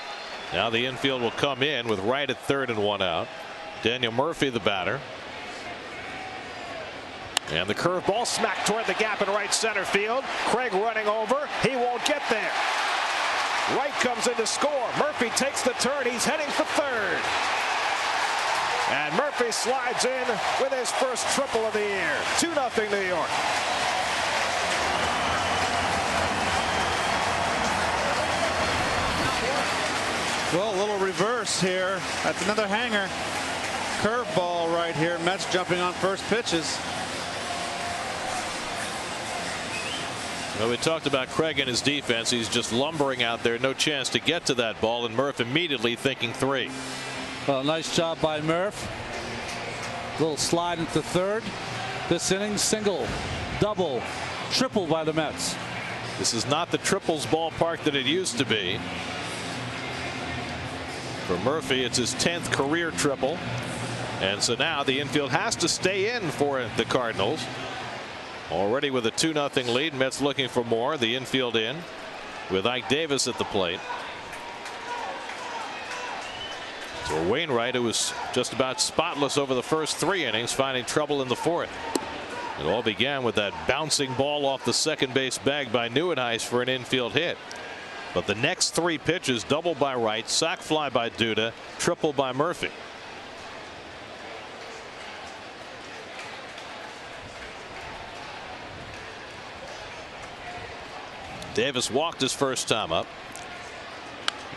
Now the infield will come in with Wright at third and 1 out. Daniel Murphy the batter. And the curveball smacked toward the gap in right center field. Craig running over. He won't get there. Wright comes in to score. Murphy takes the turn. He's heading for third. And Murphy slides in with his first triple of the year. 2-0 New York. Well, a little reverse here. That's another hanger. Curveball right here. Mets jumping on first pitches. Well, we talked about Craig and his defense. He's just lumbering out there. No chance to get to that ball. And Murph immediately thinking 3. Well, nice job by Murph. Little slide into third. This inning, single, double, triple by the Mets. This is not the triples ballpark that it used to be. For Murphy, it's his 10th career triple. And so now the infield has to stay in for the Cardinals. Already with a 2-0 lead. Mets looking for more. The infield in with Ike Davis at the plate. So Wainwright, who was just about spotless over the first 3 innings, finding trouble in the fourth. It all began with that bouncing ball off the second base bag by Neuenhuis for an infield hit. But the next 3 pitches, double by Wright, sac fly by Duda, triple by Murphy. Davis walked his first time up,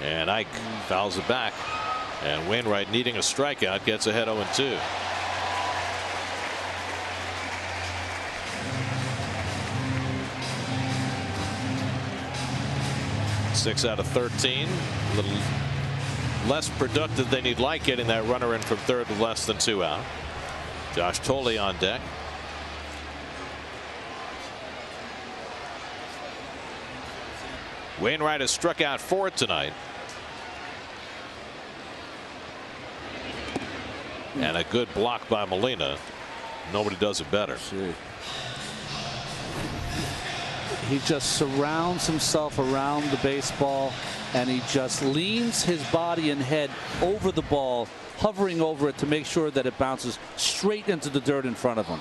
and Ike fouls it back, and Wainwright, needing a strikeout, gets ahead 0-2. Six out of 13. A little less productive than he'd like, getting that runner in from third with less than 2 out. Josh Tolley on deck. Wainwright has struck out 4 tonight. And a good block by Molina. Nobody does it better. He just surrounds himself around the baseball, and he just leans his body and head over the ball, hovering over it to make sure that it bounces straight into the dirt in front of him.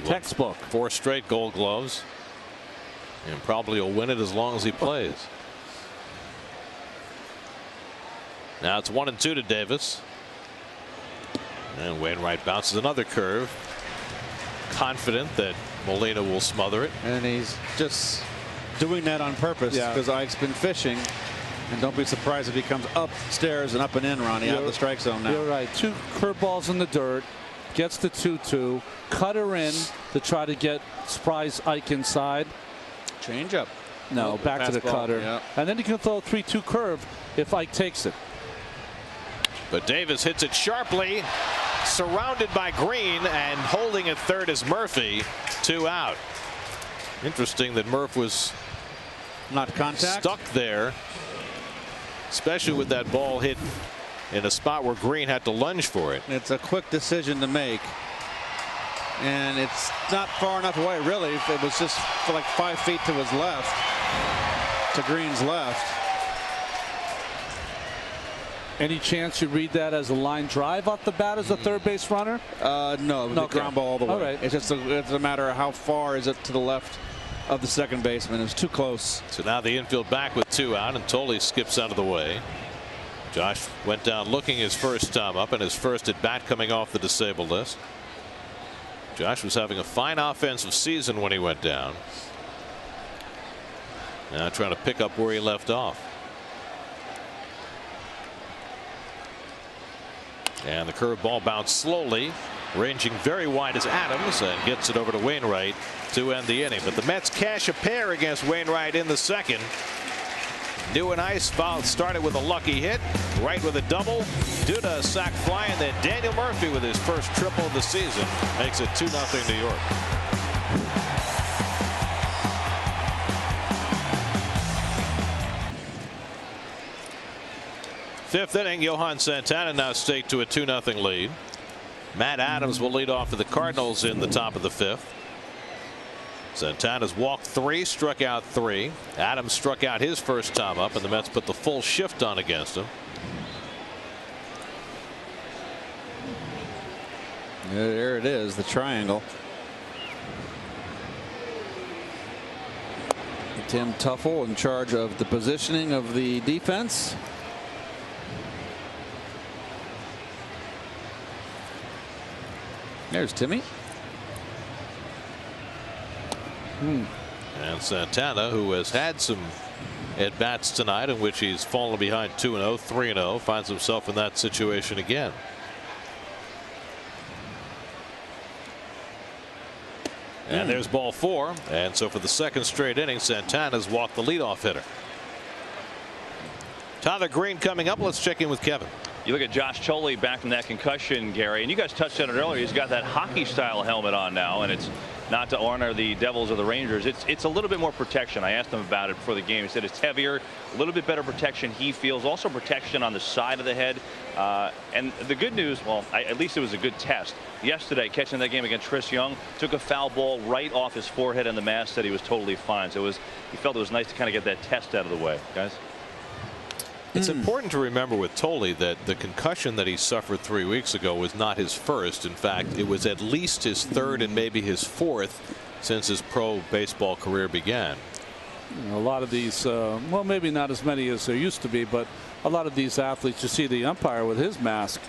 Textbook. 4 straight Gold Gloves. And probably will win it as long as he plays. Now it's 1-2 to Davis. And Wainwright bounces another curve. Confident that Molina will smother it. And he's just doing that on purpose because Ike's been fishing. And don't be surprised if he comes upstairs and up and in, Ronnie, out of the strike zone now. You're right. 2 curveballs in the dirt. Gets the 2-2. Cutter in to try to get surprise Ike inside. Change up. No, back to the cutter. Yeah. And then you can throw a 3-2 curve if Ike takes it. But Davis hits it sharply, surrounded by Green, and holding at third is Murphy. 2 out. Interesting that Murph was not contact. Stuck there, especially with that ball hit in a spot where Green had to lunge for it. It's a quick decision to make. And it's not far enough away, really. It was just for like 5 feet to his left, to Green's left. Any chance you read that as a line drive off the bat as a third base runner? No, the ground ball all the way. All right. It's just it's a matter of how far is it to the left of the second baseman. It's too close. So now the infield back with 2 out, and Tolley skips out of the way. Josh went down looking his first time up, and his first at bat coming off the disabled list. Josh was having a fine offensive season when he went down. Now trying to pick up where he left off. And the curveball bounced slowly, ranging very wide as Adams, and gets it over to Wainwright to end the inning. But the Mets cash a pair against Wainwright in the second. New and Ice started with a lucky hit, right with a double, Duda a sac fly, and then Daniel Murphy with his first triple of the season makes it 2-0 New York. Fifth inning, Johan Santana now staked to a 2-0 lead. Matt Adams will lead off for the Cardinals in the top of the 5th. Santana's walked 3, struck out 3. Adams struck out his first time up, and the Mets put the full shift on against him. There it is, the triangle. Tim Tuffle in charge of the positioning of the defense. There's Timmy. And Santana, who has had some at bats tonight in which he's fallen behind 2-0, 3-0, finds himself in that situation again. And there's ball 4. And so for the second straight inning, Santana's walked the leadoff hitter. Tyler Green coming up. Let's check in with Kevin. You look at Josh Tolley back from that concussion, Gary, and you guys touched on it earlier. He's got that hockey style helmet on now, and it's not to honor the Devils or the Rangers. It's a little bit more protection. I asked him about it before the game. He said it's heavier, a little bit better protection he feels, also protection on the side of the head. And the good news, well, at least it was a good test. Yesterday, catching that game against Chris Young, took a foul ball right off his forehead, and the mask said he was totally fine. So he felt it was nice to kind of get that test out of the way, guys. It's important to remember with Tolley that the concussion that he suffered 3 weeks ago was not his first. In fact, it was at least his third and maybe his fourth since his pro baseball career began. A lot of these, well, maybe not as many as there used to be, but a lot of these athletes, you see the umpire with his mask,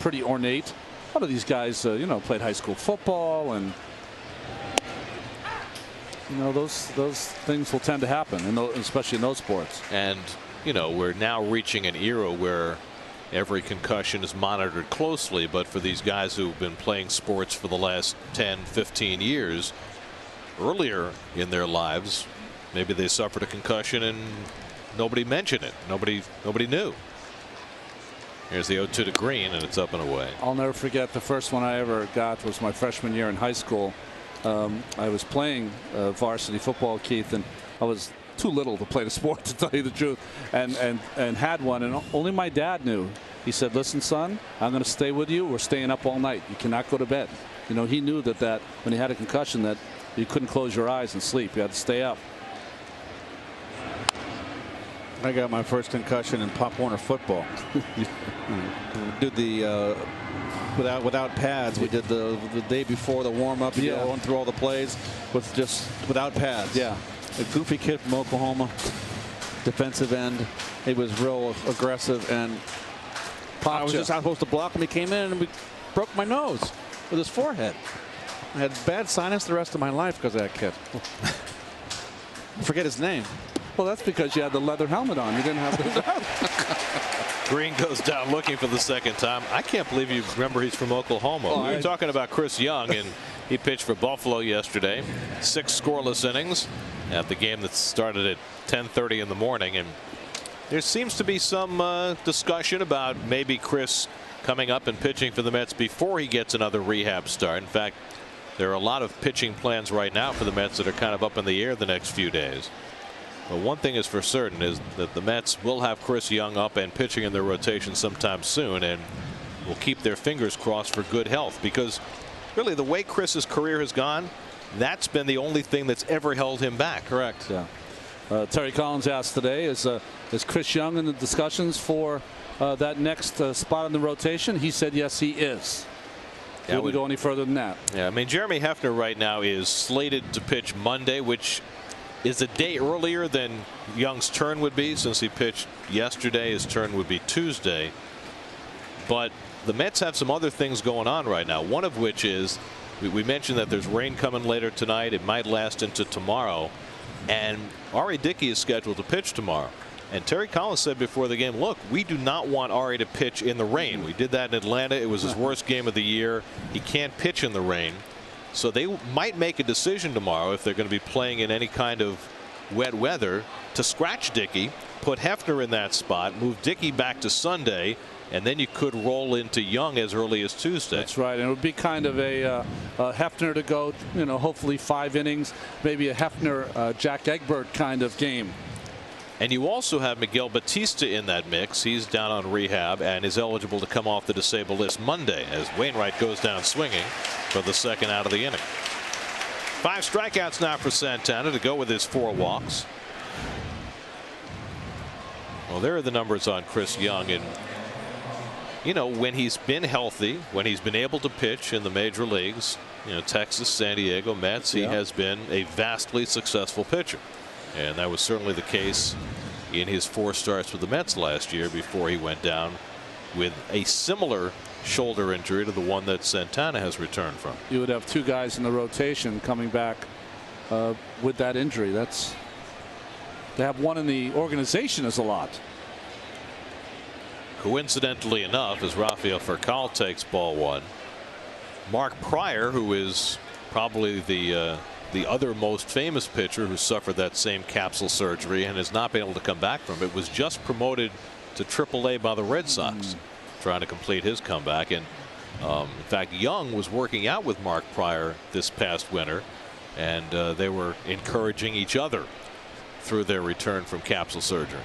pretty ornate. A lot of these guys, you know, played high school football, and you know, those things will tend to happen, especially in those sports. And you know, we're now reaching an era where every concussion is monitored closely. But for these guys who've been playing sports for the last 10, 15 years, earlier in their lives, maybe they suffered a concussion and nobody mentioned it. Nobody knew. Here's the 0-2 to Green, and it's up and away. I'll never forget the first one I ever got was my freshman year in high school. I was playing varsity football, Keith, and I was too little to play the sport, to tell you the truth, and had one, and only my dad knew. He said, "Listen, son, I'm going to stay with you. We're staying up all night. You cannot go to bed." You know, he knew that when he had a concussion, that you couldn't close your eyes and sleep. You had to stay up. I got my first concussion in Pop Warner football. Did the without pads. We did the day before the warm-up. Yeah. Going through all the plays with just without pads. Yeah. A goofy kid from Oklahoma, defensive end. He was real aggressive, and I was just supposed to block him. He came in and we broke my nose with his forehead. I had bad sinus the rest of my life because of that kid. I forget his name. Well, that's because you had the leather helmet on. You didn't have the Green goes down looking for the second time. I can't believe you remember he's from Oklahoma. Oh, we were talking about Chris Young, and he pitched for Buffalo yesterday. 6 scoreless innings at the game that started at 10:30 in the morning. And there seems to be some discussion about maybe Chris coming up and pitching for the Mets before he gets another rehab start. In fact, there are a lot of pitching plans right now for the Mets that are kind of up in the air the next few days. But one thing is for certain is that the Mets will have Chris Young up and pitching in their rotation sometime soon, and will keep their fingers crossed for good health, because really the way Chris's career has gone, that's been the only thing that's ever held him back. Correct. Yeah. Terry Collins asked today, is Chris Young in the discussions for that next spot in the rotation? He said yes, he is. Yeah, wouldn't go any further than that. Yeah, I mean, Jeremy Hefner right now is slated to pitch Monday, which is a day earlier than Young's turn would be. Since he pitched yesterday, his turn would be Tuesday. But the Mets have some other things going on right now, one of which is we mentioned that there's rain coming later tonight. It might last into tomorrow, and Ari Dickey is scheduled to pitch tomorrow. And Terry Collins said before the game, look, we do not want Ari to pitch in the rain. We did that in Atlanta. It was his worst game of the year. He can't pitch in the rain. So they might make a decision tomorrow, if they're going to be playing in any kind of wet weather, to scratch Dickey, put Hefner in that spot, move Dickey back to Sunday, and then you could roll into Young as early as Tuesday. That's right. And it would be kind of a Hefner to go, hopefully 5 innings, maybe a Hefner Jack Egbert kind of game. And you also have Miguel Batista in that mix. He's down on rehab and is eligible to come off the disabled list Monday, as Wainwright goes down swinging for the second out of the inning. 5 strikeouts now for Santana to go with his 4 walks. Well, there are the numbers on Chris Young, and when he's been healthy, when he's been able to pitch in the major leagues, Texas, San Diego, Mets, he has been a vastly successful pitcher. And that was certainly the case in his 4 starts with the Mets last year, before he went down with a similar shoulder injury to the one that Santana has returned from. You would have 2 guys in the rotation coming back with that injury. That's, to have one in the organization is a lot. Coincidentally enough, as Rafael Furcal takes ball 1, Mark Pryor, who is probably the other most famous pitcher who suffered that same capsule surgery and has not been able to come back from it, was just promoted to AAA by the Red Sox, trying to complete his comeback. And in fact, Young was working out with Mark Pryor this past winter, and they were encouraging each other through their return from capsule surgery.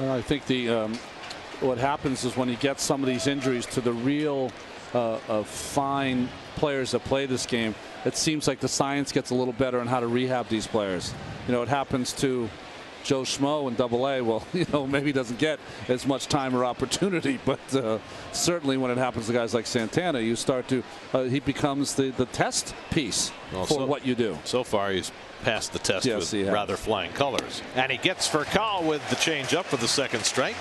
I think what happens is, when you get some of these injuries to the real fine players that play this game, it seems like the science gets a little better on how to rehab these players. It happens to Joe Schmo in Double-A. Well, maybe he doesn't get as much time or opportunity, but certainly when it happens to guys like Santana, you start to he becomes the test piece for what you do. So far, he's passed the test with rather flying colors. And he gets Furcal with the changeup for the second strike.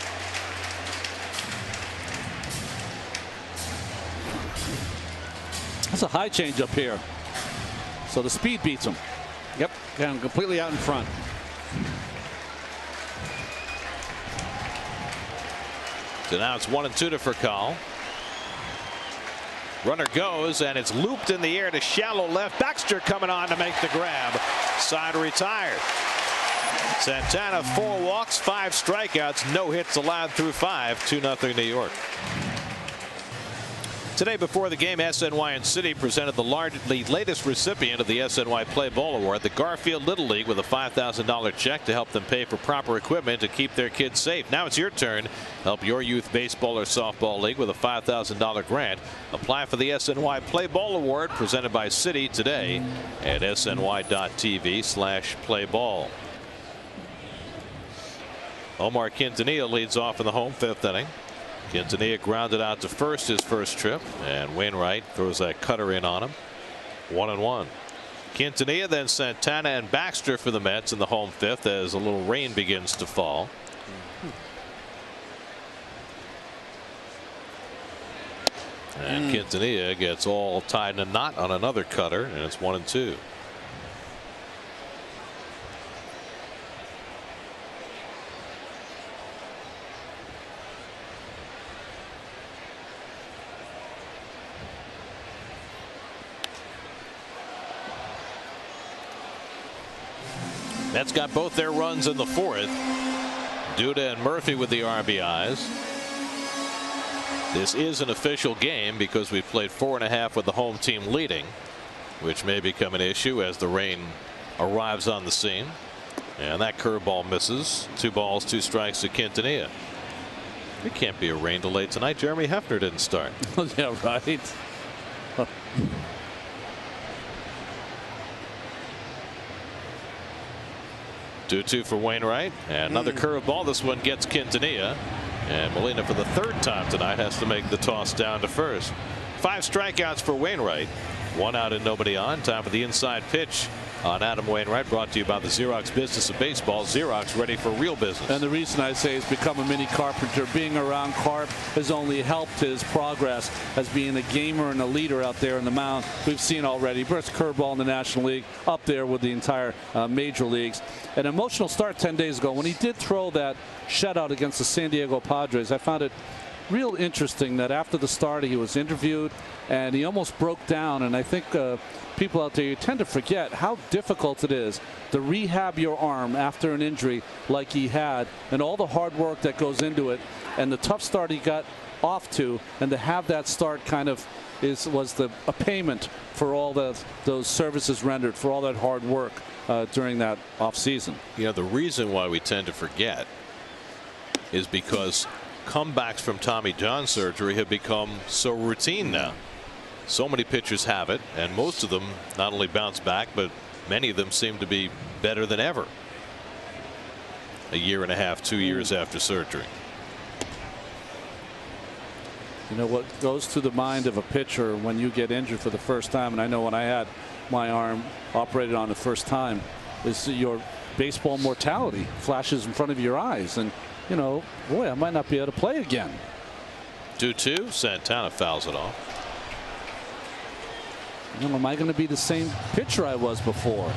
That's a high changeup here. So the speed beats him. Yep, and completely out in front. So now it's 1-2 to Furcal. Runner goes, and it's looped in the air to shallow left. Baxter coming on to make the grab. Side retired. Santana 4 walks, 5 strikeouts, no hits allowed through 5. 2-0 New York. Today before the game, SNY and City presented the latest recipient of the SNY Play Ball Award, the Garfield Little League, with a $5,000 check to help them pay for proper equipment to keep their kids safe. Now it's your turn. Help your youth baseball or softball league with a $5,000 grant. Apply for the SNY Play Ball Award presented by City today at sny.tv/playball. Omar Quintanilla leads off in the home 5th inning. Quintanilla grounded out to first his first trip, and Wainwright throws that cutter in on him. 1-1. Quintanilla, then Santana and Baxter for the Mets in the home 5th as a little rain begins to fall. And Quintanilla gets all tied in a knot on another cutter, and it's 1-2. Mets got both their runs in the fourth. Duda and Murphy with the RBIs. This is an official game because we played 4.5 with the home team leading, which may become an issue as the rain arrives on the scene. And that curveball misses. 2 balls, 2 strikes to Quintanilla. It can't be a rain delay tonight. Jeremy Hefner didn't start. Yeah, right. 2-2 for Wainwright. And another curveball. This one gets Quintanilla. And Molina, for the 3rd time tonight, has to make the toss down to first. 5 strikeouts for Wainwright. 1 out and nobody on. Time for the inside pitch on Adam Wainwright, brought to you by the Xerox business of baseball. Xerox, ready for real business. And the reason I say he's become a mini Carpenter. Being around Carp has only helped his progress as being a gamer and a leader out there in the mound. We've seen already best curveball in the National League, up there with the entire major leagues. An emotional start 10 days ago when he did throw that shutout against the San Diego Padres. I found it real interesting that after the start he was interviewed and he almost broke down. And I think people out there, you tend to forget how difficult it is to rehab your arm after an injury like he had, and all the hard work that goes into it, and the tough start he got off to, and to have that start kind of was a payment for all those services rendered, for all that hard work during that off season. You know, the reason why we tend to forget is because comebacks from Tommy John surgery have become so routine now. So many pitchers have it, and most of them not only bounce back, but many of them seem to be better than ever a year and a half, 2 years after surgery. You know what goes through the mind of a pitcher when you get injured for the first time, and I know when I had my arm operated on the first time, is your baseball mortality flashes in front of your eyes, and you know, boy, I might not be able to play again. 2-2. Santana fouls it off. You know, am I going to be the same pitcher I was before?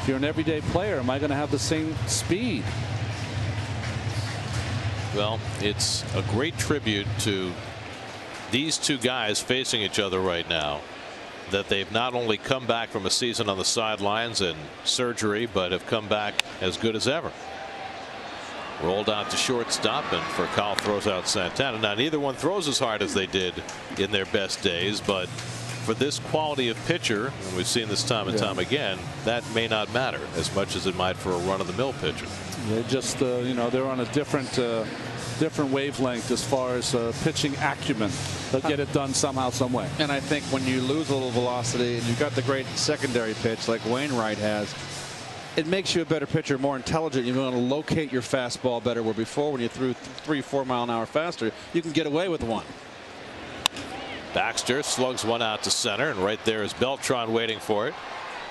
If you're an everyday player, am I going to have the same speed? Well, it's a great tribute to these 2 guys facing each other right now, that they've not only come back from a season on the sidelines and surgery, but have come back as good as ever. Rolled out to shortstop, and Furcal throws out Santana. Now, neither one throws as hard as they did in their best days, but for this quality of pitcher, and we've seen this time and time again, that may not matter as much as it might for a run-of-the-mill pitcher. They just, you know, they're on a different wavelength as far as pitching acumen. They'll get it done somehow, some way. And I think when you lose a little velocity and you've got the great secondary pitch like Wainwright has, it makes you a better pitcher, more intelligent. You want to locate your fastball better, where before when you threw 3-4 mile an hour faster, you can get away with one. Baxter slugs one out to center, and right there is Beltran waiting for it.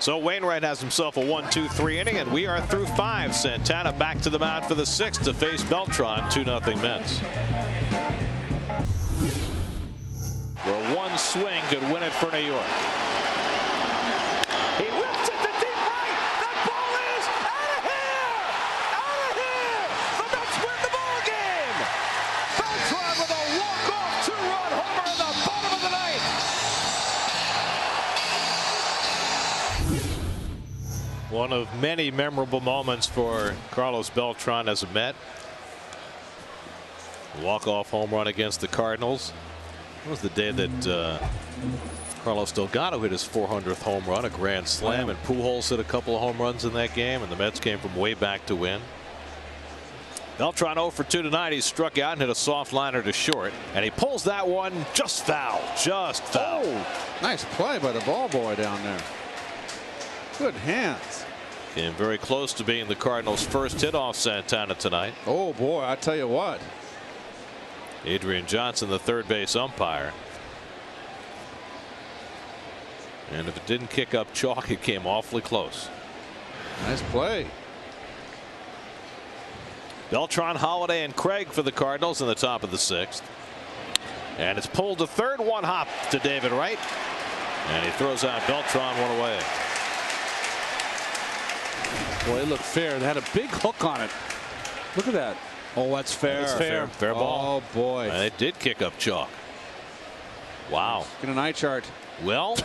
So Wainwright has himself a 1-2-3 inning, and we are through 5. Santana back to the mound for the 6th to face Beltran. 2-0 Mets. Where one swing could win it for New York. He whips it to deep right. That ball is out of here! Out of here! The Mets win the ball game! Beltran with a walk-off 2-run homer in the bottom of the ninth. One of many memorable moments for Carlos Beltran as a Met. Walk-off home run against the Cardinals. It was the day that Carlos Delgado hit his 400th home run, a grand slam, and Pujols hit a couple of home runs in that game, and the Mets came from way back to win. Beltran 0 for 2 tonight. He struck out and hit a soft liner to short, and he pulls that one just foul. Just foul. Oh, nice play by the ball boy down there. Good hands. Came very close to being the Cardinals' first hit off Santana tonight. Oh boy, I tell you what. Adrian Johnson, the third base umpire. And if it didn't kick up chalk, it came awfully close. Nice play. Beltran, Holiday, and Craig for the Cardinals in the top of the 6th. And it's pulled to third, one hop to David Wright. And he throws out Beltran one away. Boy, it looked fair. It had a big hook on it. Look at that. Oh, that's fair. That's fair. Fair ball. Oh boy. And it did kick up chalk. Wow. Get an eye chart. Well,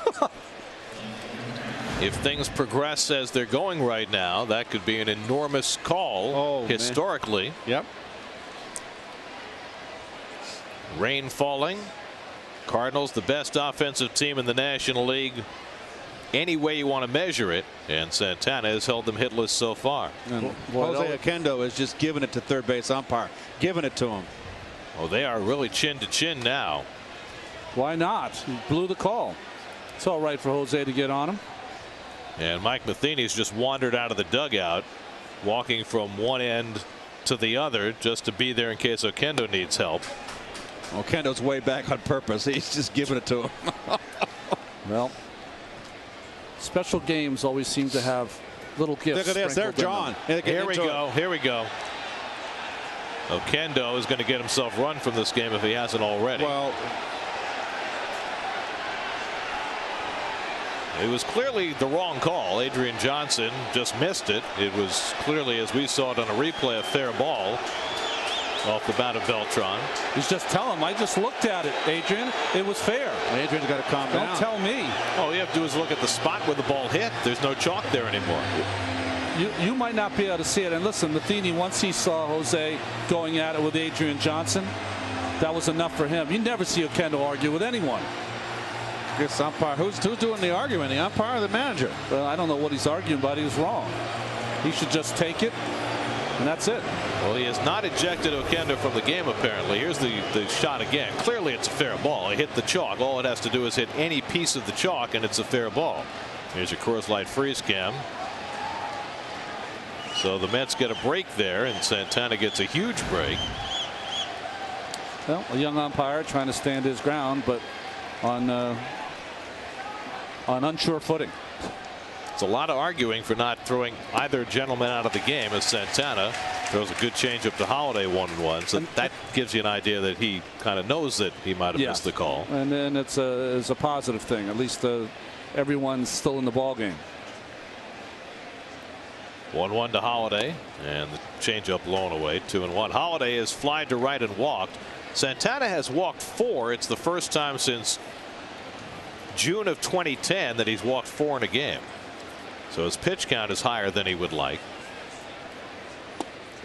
If things progress as they're going right now, that could be an enormous call historically. Man. Yep. Rain falling. Cardinals, the best offensive team in the National League, any way you want to measure it, and Santana has held them hitless so far. And Jose Oquendo is just giving it to third base umpire, giving it to him. Oh, they are really chin to chin now. Why not? He blew the call. It's all right for Jose to get on him. And Mike Matheny's just wandered out of the dugout, walking from one end to the other just to be there in case Oquendo needs help. Oquendo's way back on purpose. He's just giving it to him. Well, special games always seem to have little gifts. Look at this. There's John. Here we go. Here we go. Oquendo is going to get himself run from this game if he hasn't already. Well, it was clearly the wrong call. Adrian Johnson just missed it. It was clearly, as we saw it on a replay, a fair ball off the bat of Beltran. He's just telling him, I just looked at it, Adrian. It was fair. Adrian's got to calm down. Don't tell me. All you have to do is look at the spot where the ball hit. There's no chalk there anymore. You might not be able to see it. And listen, Matheny, once he saw Jose going at it with Adrian Johnson, that was enough for him. You never see Oquendo argue with anyone. This umpire, who's doing the argument? The umpire or the manager? Well, I don't know what he's arguing about. He was wrong. He should just take it, and that's it. Well, he has not ejected Oquendo from the game, apparently. Here's the shot again. Clearly, it's a fair ball. It hit the chalk. All it has to do is hit any piece of the chalk, and it's a fair ball. Here's your Coors Light freeze cam. So the Mets get a break there, and Santana gets a huge break. Well, a young umpire trying to stand his ground, but on unsure footing. It's a lot of arguing for not throwing either gentleman out of the game as Santana throws a good changeup to Holiday 1-1. So that gives you an idea that he kind of knows that he might have missed the call. And then it's a positive thing. At least everyone's still in the ball game. 1-1 to Holiday, and the changeup blown away. 2-1. Holiday is flied to right and walked. Santana has walked 4. It's the first time since June of 2010 that he's walked 4 in a game. So his pitch count is higher than he would like.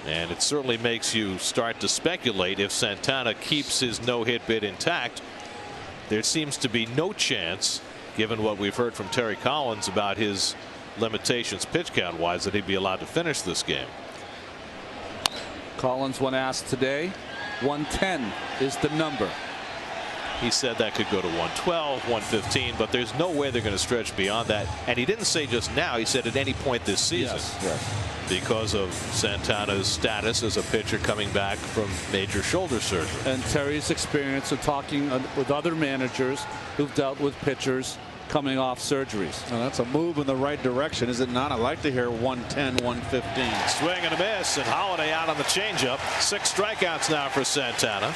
And it certainly makes you start to speculate if Santana keeps his no-hit bid intact. There seems to be no chance, given what we've heard from Terry Collins about his limitations pitch count wise, that he'd be allowed to finish this game. Collins, when asked today, 110 is the number. He said that could go to 112, 115, but there's no way they're going to stretch beyond that. And he didn't say just now, he said at any point this season. Yes. Because of Santana's status as a pitcher coming back from major shoulder surgery. And Terry's experience of talking with other managers who've dealt with pitchers coming off surgeries. Well, that's a move in the right direction, is it not? I like to hear 110, 115. Swing and a miss, and Holiday out on the changeup. 6 strikeouts now for Santana.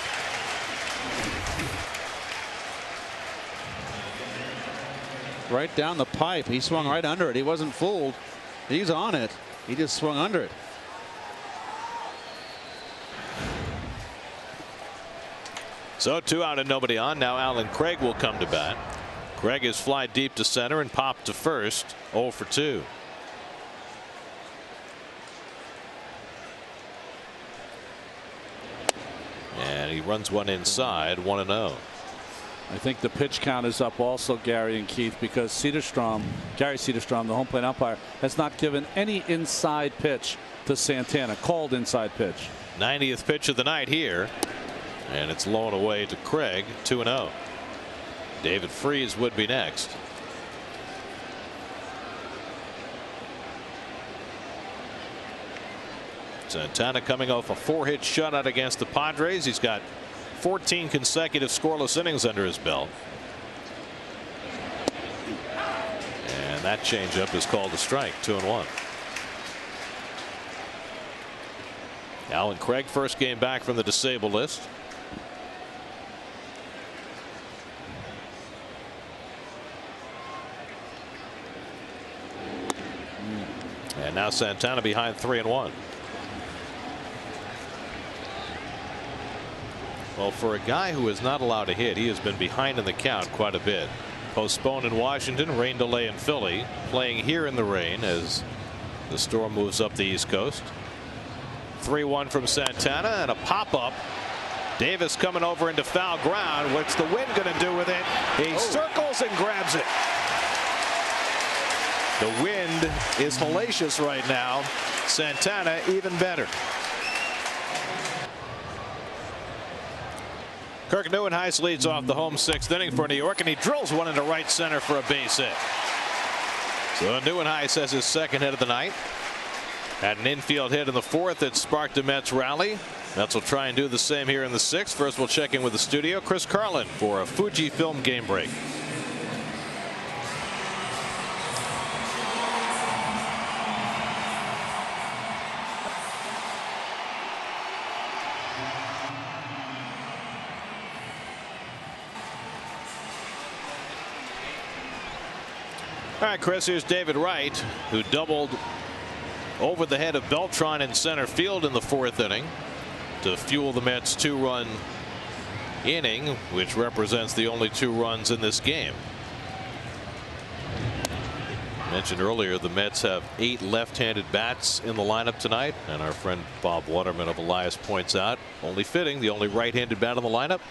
Right down the pipe. He swung right under it. He wasn't fooled. He's on it. He just swung under it. So 2 out and nobody on. Now Alan Craig will come to bat. Craig is fly deep to center and popped to first. 0 for 2. And he runs one inside. 1-0. I think the pitch count is up also, Gary and Keith, because Gary Cederstrom, the home plate umpire, has not given any inside pitch to Santana. Called inside pitch. 90th pitch of the night here, and it's low away to Craig. 2-0. David Freese would be next. Santana coming off a 4-hit shutout against the Padres. He's got 14 consecutive scoreless innings under his belt. And that changeup is called a strike. 2-1. Alan Craig, first game back from the disabled list. And now Santana behind 3-1. Well, for a guy who is not allowed to hit, he has been behind in the count quite a bit. Postponed in Washington, rain delay in Philly, playing here in the rain as the storm moves up the East Coast. 3-1 from Santana and a pop-up. Davis coming over into foul ground. What's the wind going to do with it? He circles and grabs it. The wind is hellacious right now. Santana even better. Kirk Neuenhuis leads off the home 6th inning for New York, and he drills one into right center for a base hit. So Neuenhuis has his second hit of the night. Had an infield hit in the 4th that sparked a Mets rally. Mets will try and do the same here in the 6th. First, we'll check in with the studio. Chris Carlin for a Fujifilm game break. All right, Chris, here's David Wright, who doubled over the head of Beltran in center field in the 4th inning to fuel the Mets' 2-run inning, which represents the only 2 runs in this game. Mentioned earlier, the Mets have 8 left-handed bats in the lineup tonight, and our friend Bob Waterman of Elias points out, only fitting, the only right-handed bat in the lineup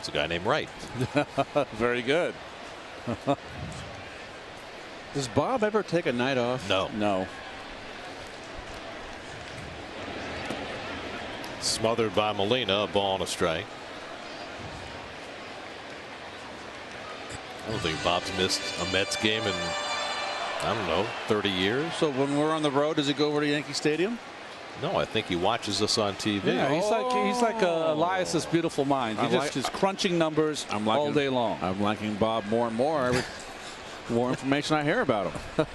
is a guy named Wright. Very good. Does Bob ever take a night off? No. No. Smothered by Molina, a ball and a strike. I don't think Bob's missed a Mets game in, I don't know, 30 years. So when we're on the road, does he go over to Yankee Stadium? No, I think he watches us on TV. Yeah, he's like Elias's beautiful mind. He just crunching numbers all day long. I'm liking Bob more and more. The more information I hear about him.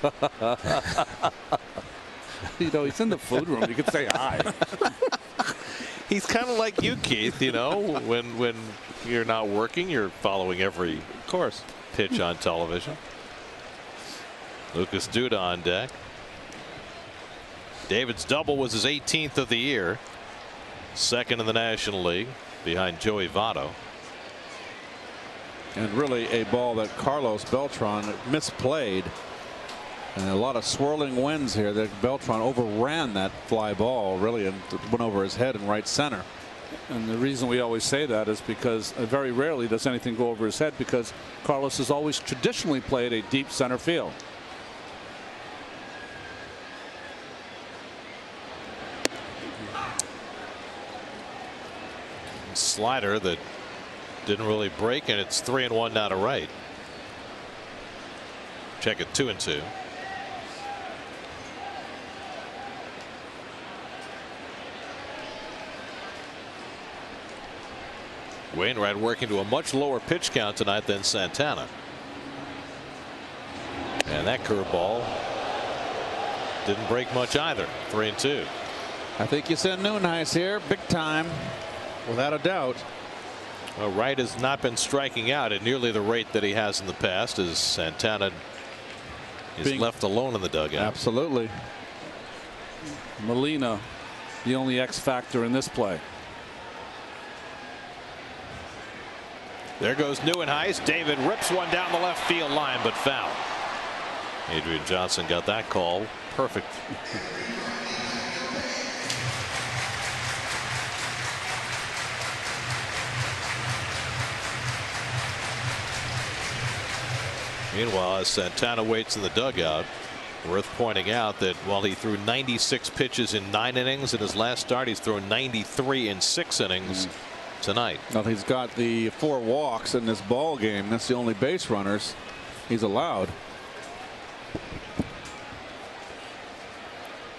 You know, he's in the food room. You can say hi. He's kind of like you, Keith. You know, when you're not working, you're following every pitch on television. Lucas Duda on deck. David's double was his 18th of the year, 2nd in the National League behind Joey Votto. And really a ball that Carlos Beltran misplayed. And a lot of swirling winds here that Beltran overran that fly ball really and went over his head in right center. And the reason we always say that is because very rarely does anything go over his head, because Carlos has always traditionally played a deep center field. Slider that didn't really break, and it's 3-1 now to Wright. Check it, 2-2. Wainwright working to a much lower pitch count tonight than Santana. And that curveball didn't break much either. 3-2. I think you send Neuenhuis here big time, without a doubt. Well, Wright has not been striking out at nearly the rate that he has in the past, as Santana is left alone in the dugout. Absolutely. Molina, the only X factor in this play. There goes Neuenhuis. David rips one down the left field line, but foul. Adrian Johnson got that call perfect. Meanwhile, as Santana waits in the dugout, worth pointing out that while he threw 96 pitches in 9 innings in his last start, he's thrown 93 in 6 innings tonight. Well, he's got the 4 walks in this ball game. That's the only base runners he's allowed.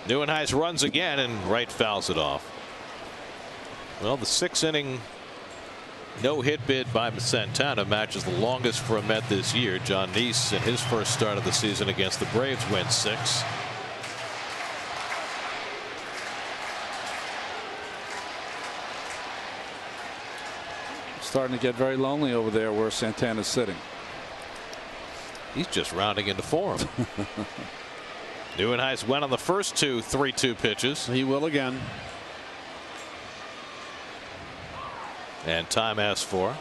Neuenhuis runs again, and Wright fouls it off. Well, the 6-inning no-hit bid by Santana matches the longest for a Met this year. John Neese, in his first start of the season against the Braves, went 6. Starting to get very lonely over there where Santana's sitting. He's just rounding into form. Neuenhuis went on the first 2 3-2 pitches. He will again. And time asked for.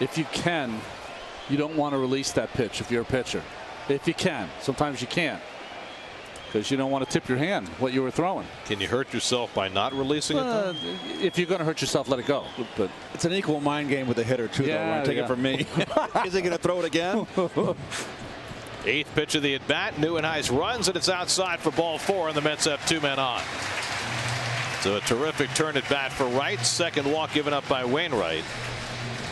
if you can, you don't want to release that pitch if you're a pitcher. If you can. Sometimes you can't, because you don't want to tip your hand what you were throwing. Can you hurt yourself by not releasing it, though? If you're going to hurt yourself, let it go. But it's an equal mind game with the hitter, too, though. Ryan. Take it from me. Is he going to throw it again? 8th pitch of the at bat. Nieuwenhuis runs, and it's outside for ball 4, and the Mets have 2 men on. So a terrific turn at bat for Wright. 2nd walk given up by Wainwright.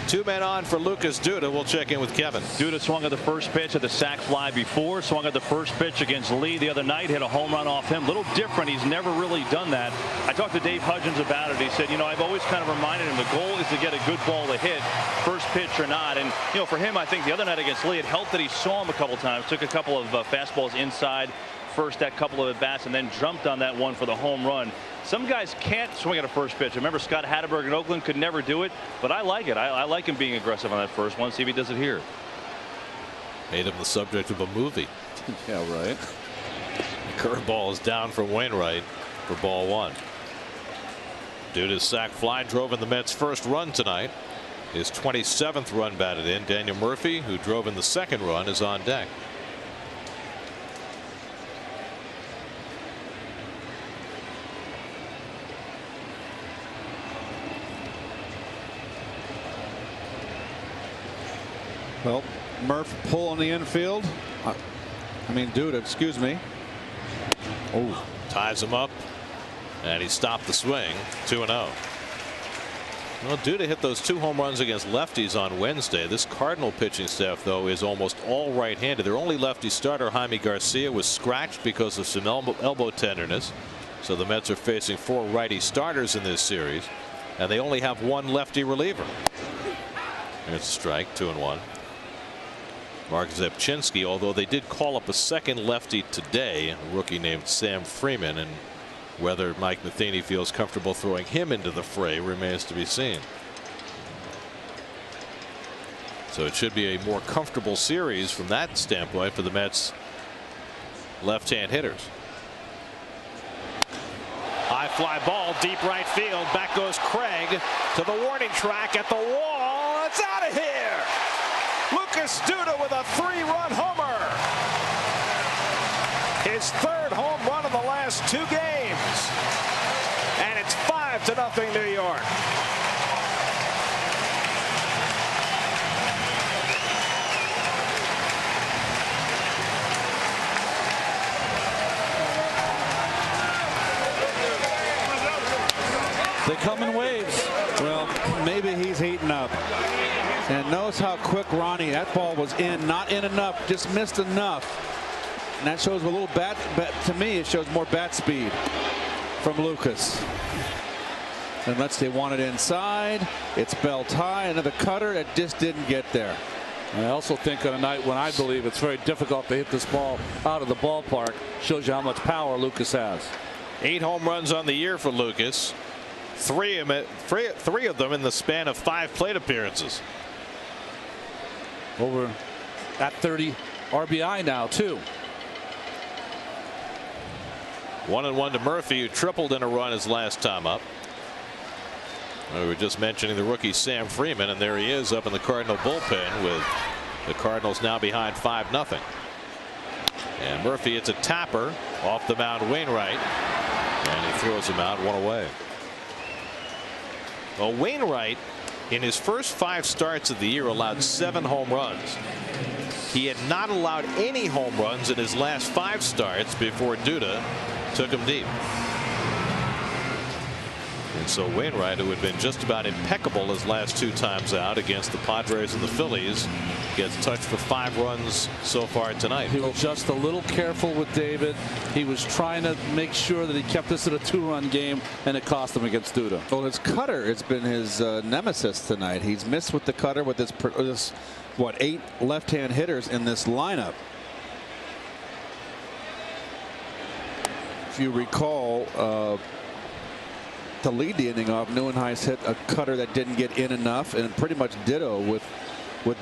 2 men on for Lucas Duda. We'll check in with Kevin. Duda swung at the first pitch at the sac fly before. Swung at the first pitch against Lee the other night. Hit a home run off him. Little different. He's never really done that. I talked to Dave Hudgens about it. He said, you know, I've always kind of reminded him the goal is to get a good ball to hit, first pitch or not. And, you know, for him, I think the other night against Lee, it helped that he saw him a couple times. Took a couple of fastballs inside first, that couple of at bats, and then jumped on that one for the home run. Some guys can't swing at a first pitch. I remember Scott Hatteberg in Oakland could never do it, but I like it. I like him being aggressive on that first one. See if he does it here. Made him the subject of a movie. Yeah, right. The curveball is down for Wainwright for ball 1. Duda's sac fly drove in the Mets' first run tonight. His 27th run batted in. Daniel Murphy, who drove in the 2nd run, is on deck. Well, Murph pull on the infield. I mean, Duda, excuse me. Oh, ties him up, and he stopped the swing. 2-0. Well, Duda hit those 2 home runs against lefties on Wednesday. This Cardinal pitching staff, though, is almost all right-handed. Their only lefty starter, Jaime Garcia, was scratched because of some elbow tenderness. So the Mets are facing 4 righty starters in this series, and they only have 1 lefty reliever. There's a strike. 2-1. Mark Zepchinski, although they did call up a 2nd lefty today, a rookie named Sam Freeman, and whether Mike Matheny feels comfortable throwing him into the fray remains to be seen. So it should be a more comfortable series from that standpoint for the Mets left-hand hitters. High fly ball, deep right field. Back goes Craig to the warning track at the wall. It's out of here. Lucas Duda with a 3-run homer. His 3rd home run in the last 2 games. And it's 5-0 New York. they come in waves. Well, maybe he's heating up. And notice how quick Ronnie, that ball was in, not in enough, just missed enough. And that shows a little bat, to me, it shows more bat speed from Lucas. And let's say want it inside. It's belt high, another cutter that just didn't get there. I also think on a night when I believe it's very difficult to hit this ball out of the ballpark, shows you how much power Lucas has. 8 home runs on the year for Lucas. 3 of them in the span of 5 plate appearances. Over at 30 RBI now, too. 1-1 to Murphy, who tripled in a run his last time up. We were just mentioning the rookie Sam Freeman, and there he is up in the Cardinal bullpen with the Cardinals now behind 5-0. And Murphy, it's a tapper off the mound, Wainwright, and he throws him out 1 away. Well, Wainwright, in his first 5 starts of the year, allowed 7 home runs. He had not allowed any home runs in his last 5 starts before Duda took him deep. And so Wainwright, who had been just about impeccable his last 2 times out against the Padres and the Phillies, gets touched for 5 runs so far tonight. He was just a little careful with David. He was trying to make sure that he kept this at a 2-run game, and it cost him against Duda. Well, his cutter has been his nemesis tonight. He's missed with the cutter with his what, 8 left-hand hitters in this lineup. If you recall, to lead the inning off, Nieuwenhuis hit a cutter that didn't get in enough, and pretty much ditto with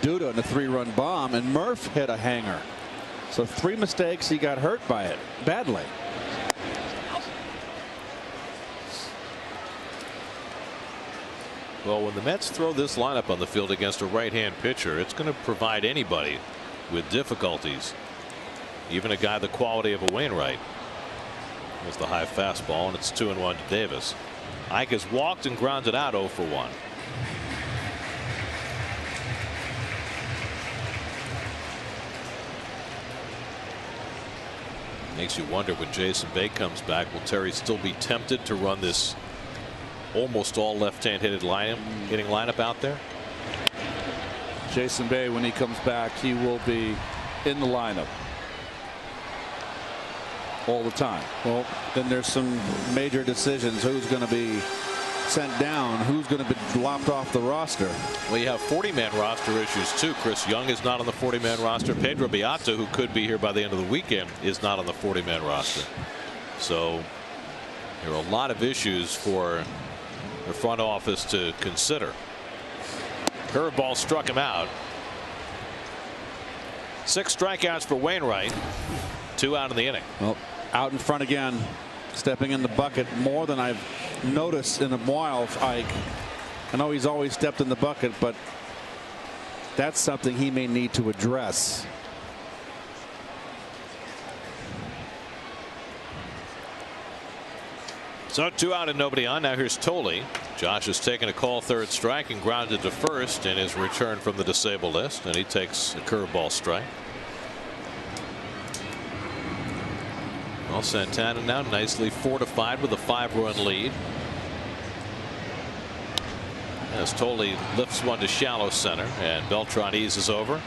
Duda in a 3-run bomb, and Murph hit a hanger. So 3 mistakes. He got hurt by it badly. Well, when the Mets throw this lineup on the field against a right-hand pitcher, it's going to provide anybody with difficulties, even a guy the quality of a Wainwright. There's the high fastball, and it's 2-1 to Davis. Ike has walked and grounded out 0 for 1. Makes you wonder when Jason Bay comes back, will Terry still be tempted to run this almost all left-hand hitting lineup out there? Jason Bay, when he comes back, he will be in the lineup all the time. Well, then there's some major decisions. Who's going to be sent down? Who's going to be lopped off the roster? Well, you have 40-man roster issues too. Chris Young is not on the 40-man roster. Pedro Beata, who could be here by the end of the weekend, is not on the 40-man roster. So there are a lot of issues for the front office to consider. Curveball struck him out. 6 strikeouts for Wainwright. 2 out in the inning. Well, out in front again, stepping in the bucket more than I've noticed in a while. Ike, I know he's always stepped in the bucket, but that's something he may need to address. So 2 out and nobody on. Now here's Tolley. Josh has taken a call, 3rd strike, and grounded to 1st in his return from the disabled list, and he takes a curveball strike. Well, Santana now nicely fortified with a 5-run lead. As Tolley lifts one to shallow center, and Beltran eases over,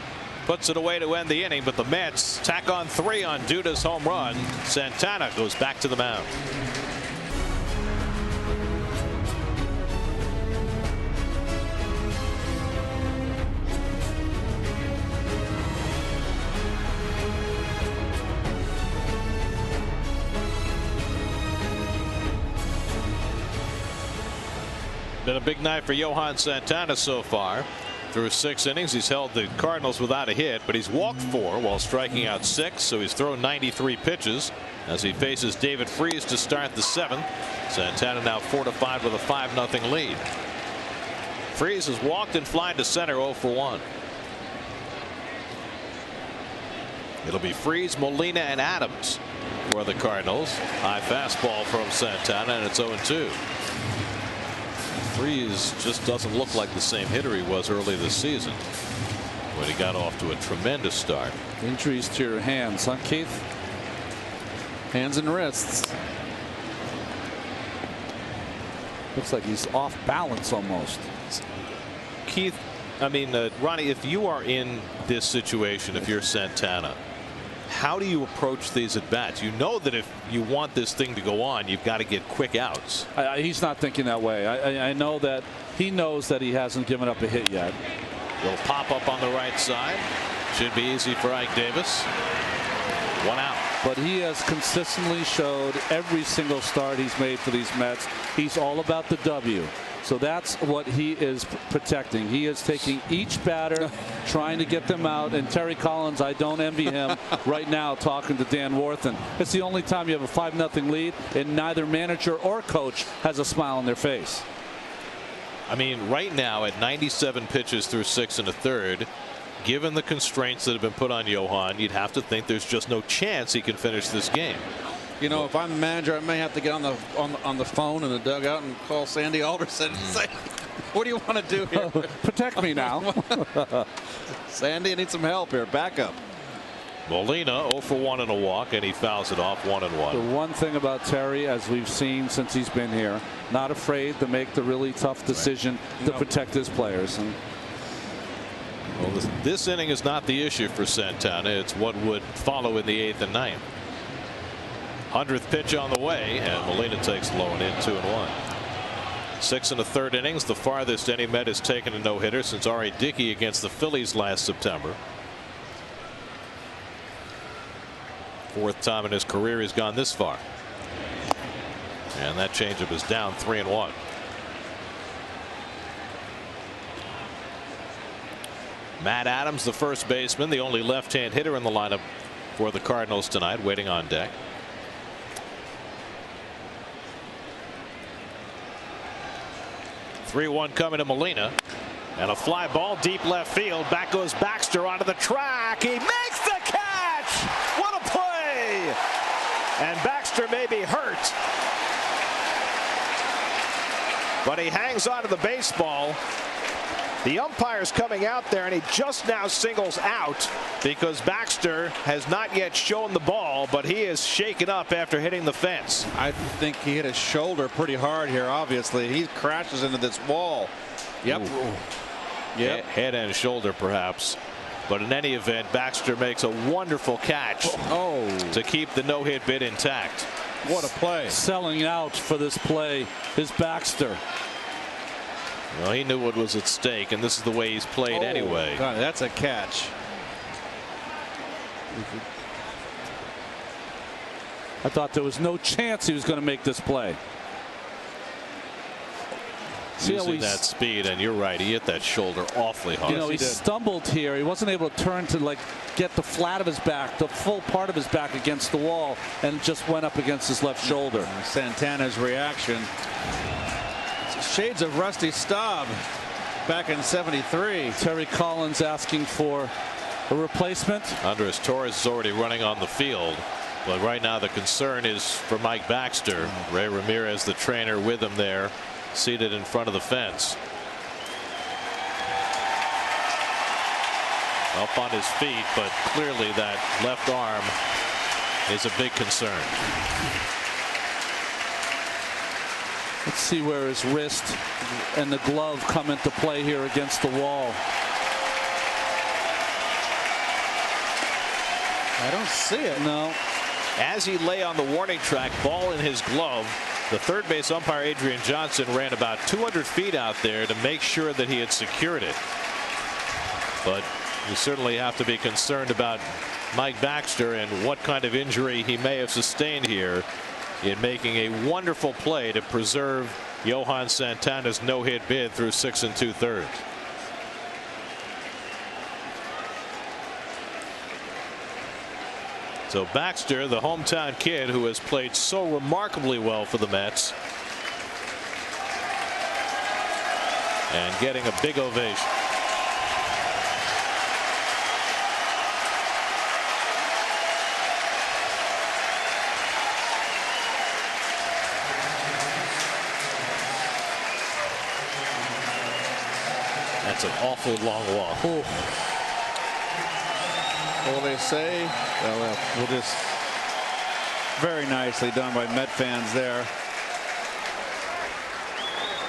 puts it away to end the inning, but the Mets tack on 3 on Duda's home run. Santana goes back to the mound. Been a big night for Johan Santana so far. Through 6 innings, he's held the Cardinals without a hit, but he's walked 4 while striking out 6, so he's thrown 93 pitches as he faces David Freese to start the 7th. Santana now fortified with a 5-0 lead. Freese has walked and flied to center 0 for 1. It'll be Freese, Molina, and Adams for the Cardinals. High fastball from Santana, and it's 0-2. Freese just doesn't look like the same hitter he was early this season when he got off to a tremendous start. Injuries to your hands, huh, Keith? Hands and wrists. Looks like he's off balance almost. Keith, I mean, Ronnie, if you are in this situation, if you're Santana, how do you approach these at bats? You know that if you want this thing to go on, you've got to get quick outs. He's not thinking that way. I know that he knows that he hasn't given up a hit yet. Will pop up on the right side. Should be easy for Ike Davis. 1 out. But he has consistently showed every single start he's made for these Mets, he's all about the W. So that's what he is protecting. He is taking each batter, trying to get them out. And Terry Collins, I don't envy him right now talking to Dan Warthen. It's the only time you have a 5-0 lead, and neither manager or coach has a smile on their face. I mean, right now at 97 pitches through 6 1/3, given the constraints that have been put on Johan, you'd have to think there's just no chance he can finish this game. You know, if I'm the manager, I may have to get on the phone in the dugout and call Sandy Alderson and say, "What do you want to do here? Protect me now." Sandy, I need some help here. Back up. Molina 0 for 1 and a walk, and he fouls it off 1-1. The one thing about Terry, as we've seen since he's been here, not afraid to make the really tough decision to protect his players. And well, this inning is not the issue for Santana. It's what would follow in the 8th and 9th. 100th pitch on the way, and Molina takes low and in 2-1. 6 1/3 innings, the farthest any Met has taken a no-hitter since R.A. Dickey against the Phillies last September. 4th time in his career he's gone this far. And that changeup is down 3-1. Matt Adams, the first baseman, the only left-hand hitter in the lineup for the Cardinals tonight, waiting on deck. 3-1 coming to Molina. And a fly ball deep left field. Back goes Baxter onto the track. He makes the catch. What a play. And Baxter may be hurt, but he hangs onto the baseball. The umpire's coming out there, and he just now singles out because Baxter has not yet shown the ball, but he is shaken up after hitting the fence. I think he hit his shoulder pretty hard here. Obviously, he crashes into this wall. Yep. Yep. Head and shoulder, perhaps. But in any event, Baxter makes a wonderful catch to keep the no-hit bid intact. What a play. Selling out for this play is Baxter. Well, he knew what was at stake, and this is the way he's played anyway. God, that's a catch. I thought there was no chance he was going to make this play. Using that speed, and you're right, he hit that shoulder awfully hard. You know, he stumbled here. He wasn't able to turn to like get the flat of his back, the full part of his back against the wall, and just went up against his left shoulder. Santana's reaction. Shades of Rusty Staub back in '73. Terry Collins asking for a replacement. Andres Torres is already running on the field, but right now the concern is for Mike Baxter. Ray Ramirez, the trainer, with him there, seated in front of the fence. Up on his feet, but clearly that left arm is a big concern. Let's see where his wrist and the glove come into play here against the wall. I don't see it. No. As he lay on the warning track, ball in his glove, the third base umpire Adrian Johnson ran about 200 feet out there to make sure that he had secured it. But you certainly have to be concerned about Mike Baxter and what kind of injury he may have sustained here in making a wonderful play to preserve Johan Santana's no-hit bid through 6 2/3. So Baxter, the hometown kid who has played so remarkably well for the Mets, and getting a big ovation. That's an awful long walk. What will they say? Well, we'll just very nicely done by Met fans there.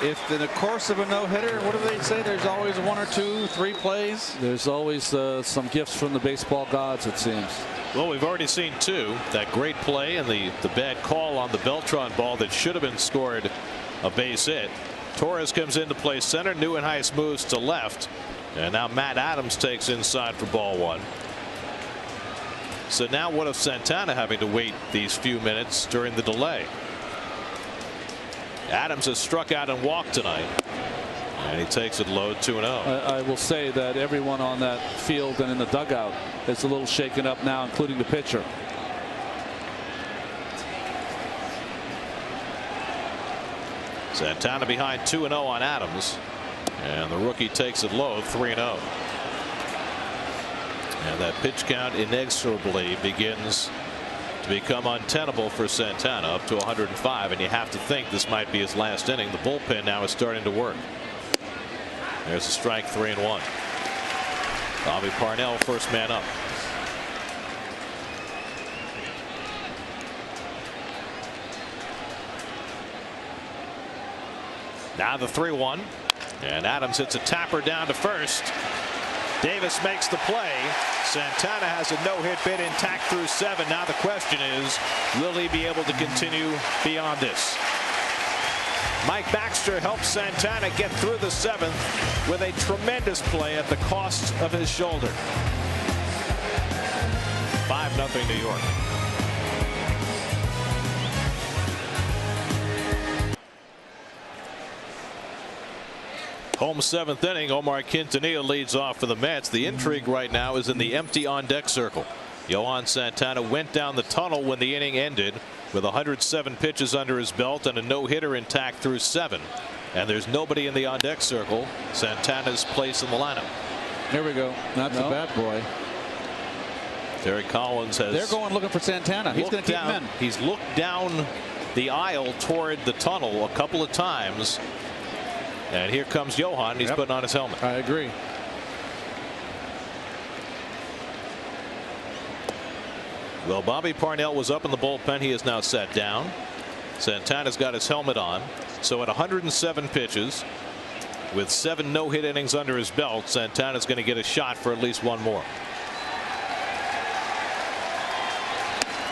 If in the course of a no-hitter, what do they say? There's always 1 or 2, 3 plays. There's always some gifts from the baseball gods, it seems. Well, we've already seen 2. That great play and the bad call on the Beltran ball that should have been scored a base hit. Torres comes into play center. Nieuwenhuis moves to left. And now Matt Adams takes inside for ball 1. So now what if Santana having to wait these few minutes during the delay? Adams has struck out and walked tonight. And he takes it low 2-0. I will say that everyone on that field and in the dugout is a little shaken up now, including the pitcher. Santana behind 2-0 on Adams. And the rookie takes it low 3-0. And that pitch count inexorably begins to become untenable for Santana, up to 105, and you have to think this might be his last inning. The bullpen now is starting to work. There's a strike, 3-1. Bobby Parnell, first man up. Now the 3-1, and Adams hits a tapper down to first. Davis makes the play. Santana has a no-hit bid intact through 7. Now the question is, will he be able to continue beyond this? Mike Baxter helps Santana get through the 7th with a tremendous play at the cost of his shoulder. 5-0 New York. Home 7th inning. Omar Quintanilla leads off for the Mets. The intrigue right now is in the empty on deck circle. Johan Santana went down the tunnel when the inning ended with 107 pitches under his belt and a no-hitter intact through 7. And there's nobody in the on deck circle. Santana's place in the lineup. Here we go. That's a bad boy. Terry Collins has. They're going looking for Santana. He's going to keep him in. He's looked down the aisle toward the tunnel a couple of times. And here comes Johan. He's putting on his helmet. I agree. Well, Bobby Parnell was up in the bullpen. He is now sat down. Santana's got his helmet on. So at 107 pitches, with 7 no-hit innings under his belt, Santana's going to get a shot for at least one more.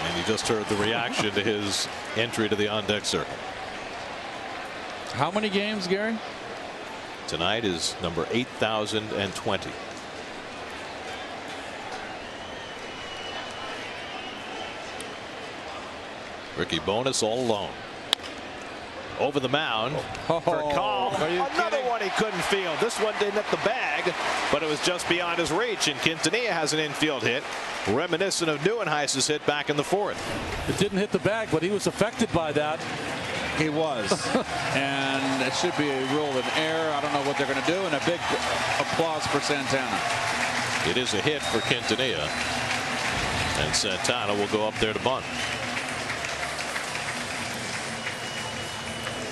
And you just heard the reaction to his entry to the on-deck circle. How many games, Gary? Tonight is number 8,020. Ricky Bonas all alone. Over the mound for Call. Another one he couldn't field. This one didn't hit the bag, but it was just beyond his reach. And Quintanilla has an infield hit, reminiscent of Neuenhuis's hit back in the 4th. It didn't hit the bag, but he was affected by that. He was. And it should be a rule in error. I don't know what they're going to do. And a big applause for Santana. It is a hit for Quintanilla. And Santana will go up there to bunt.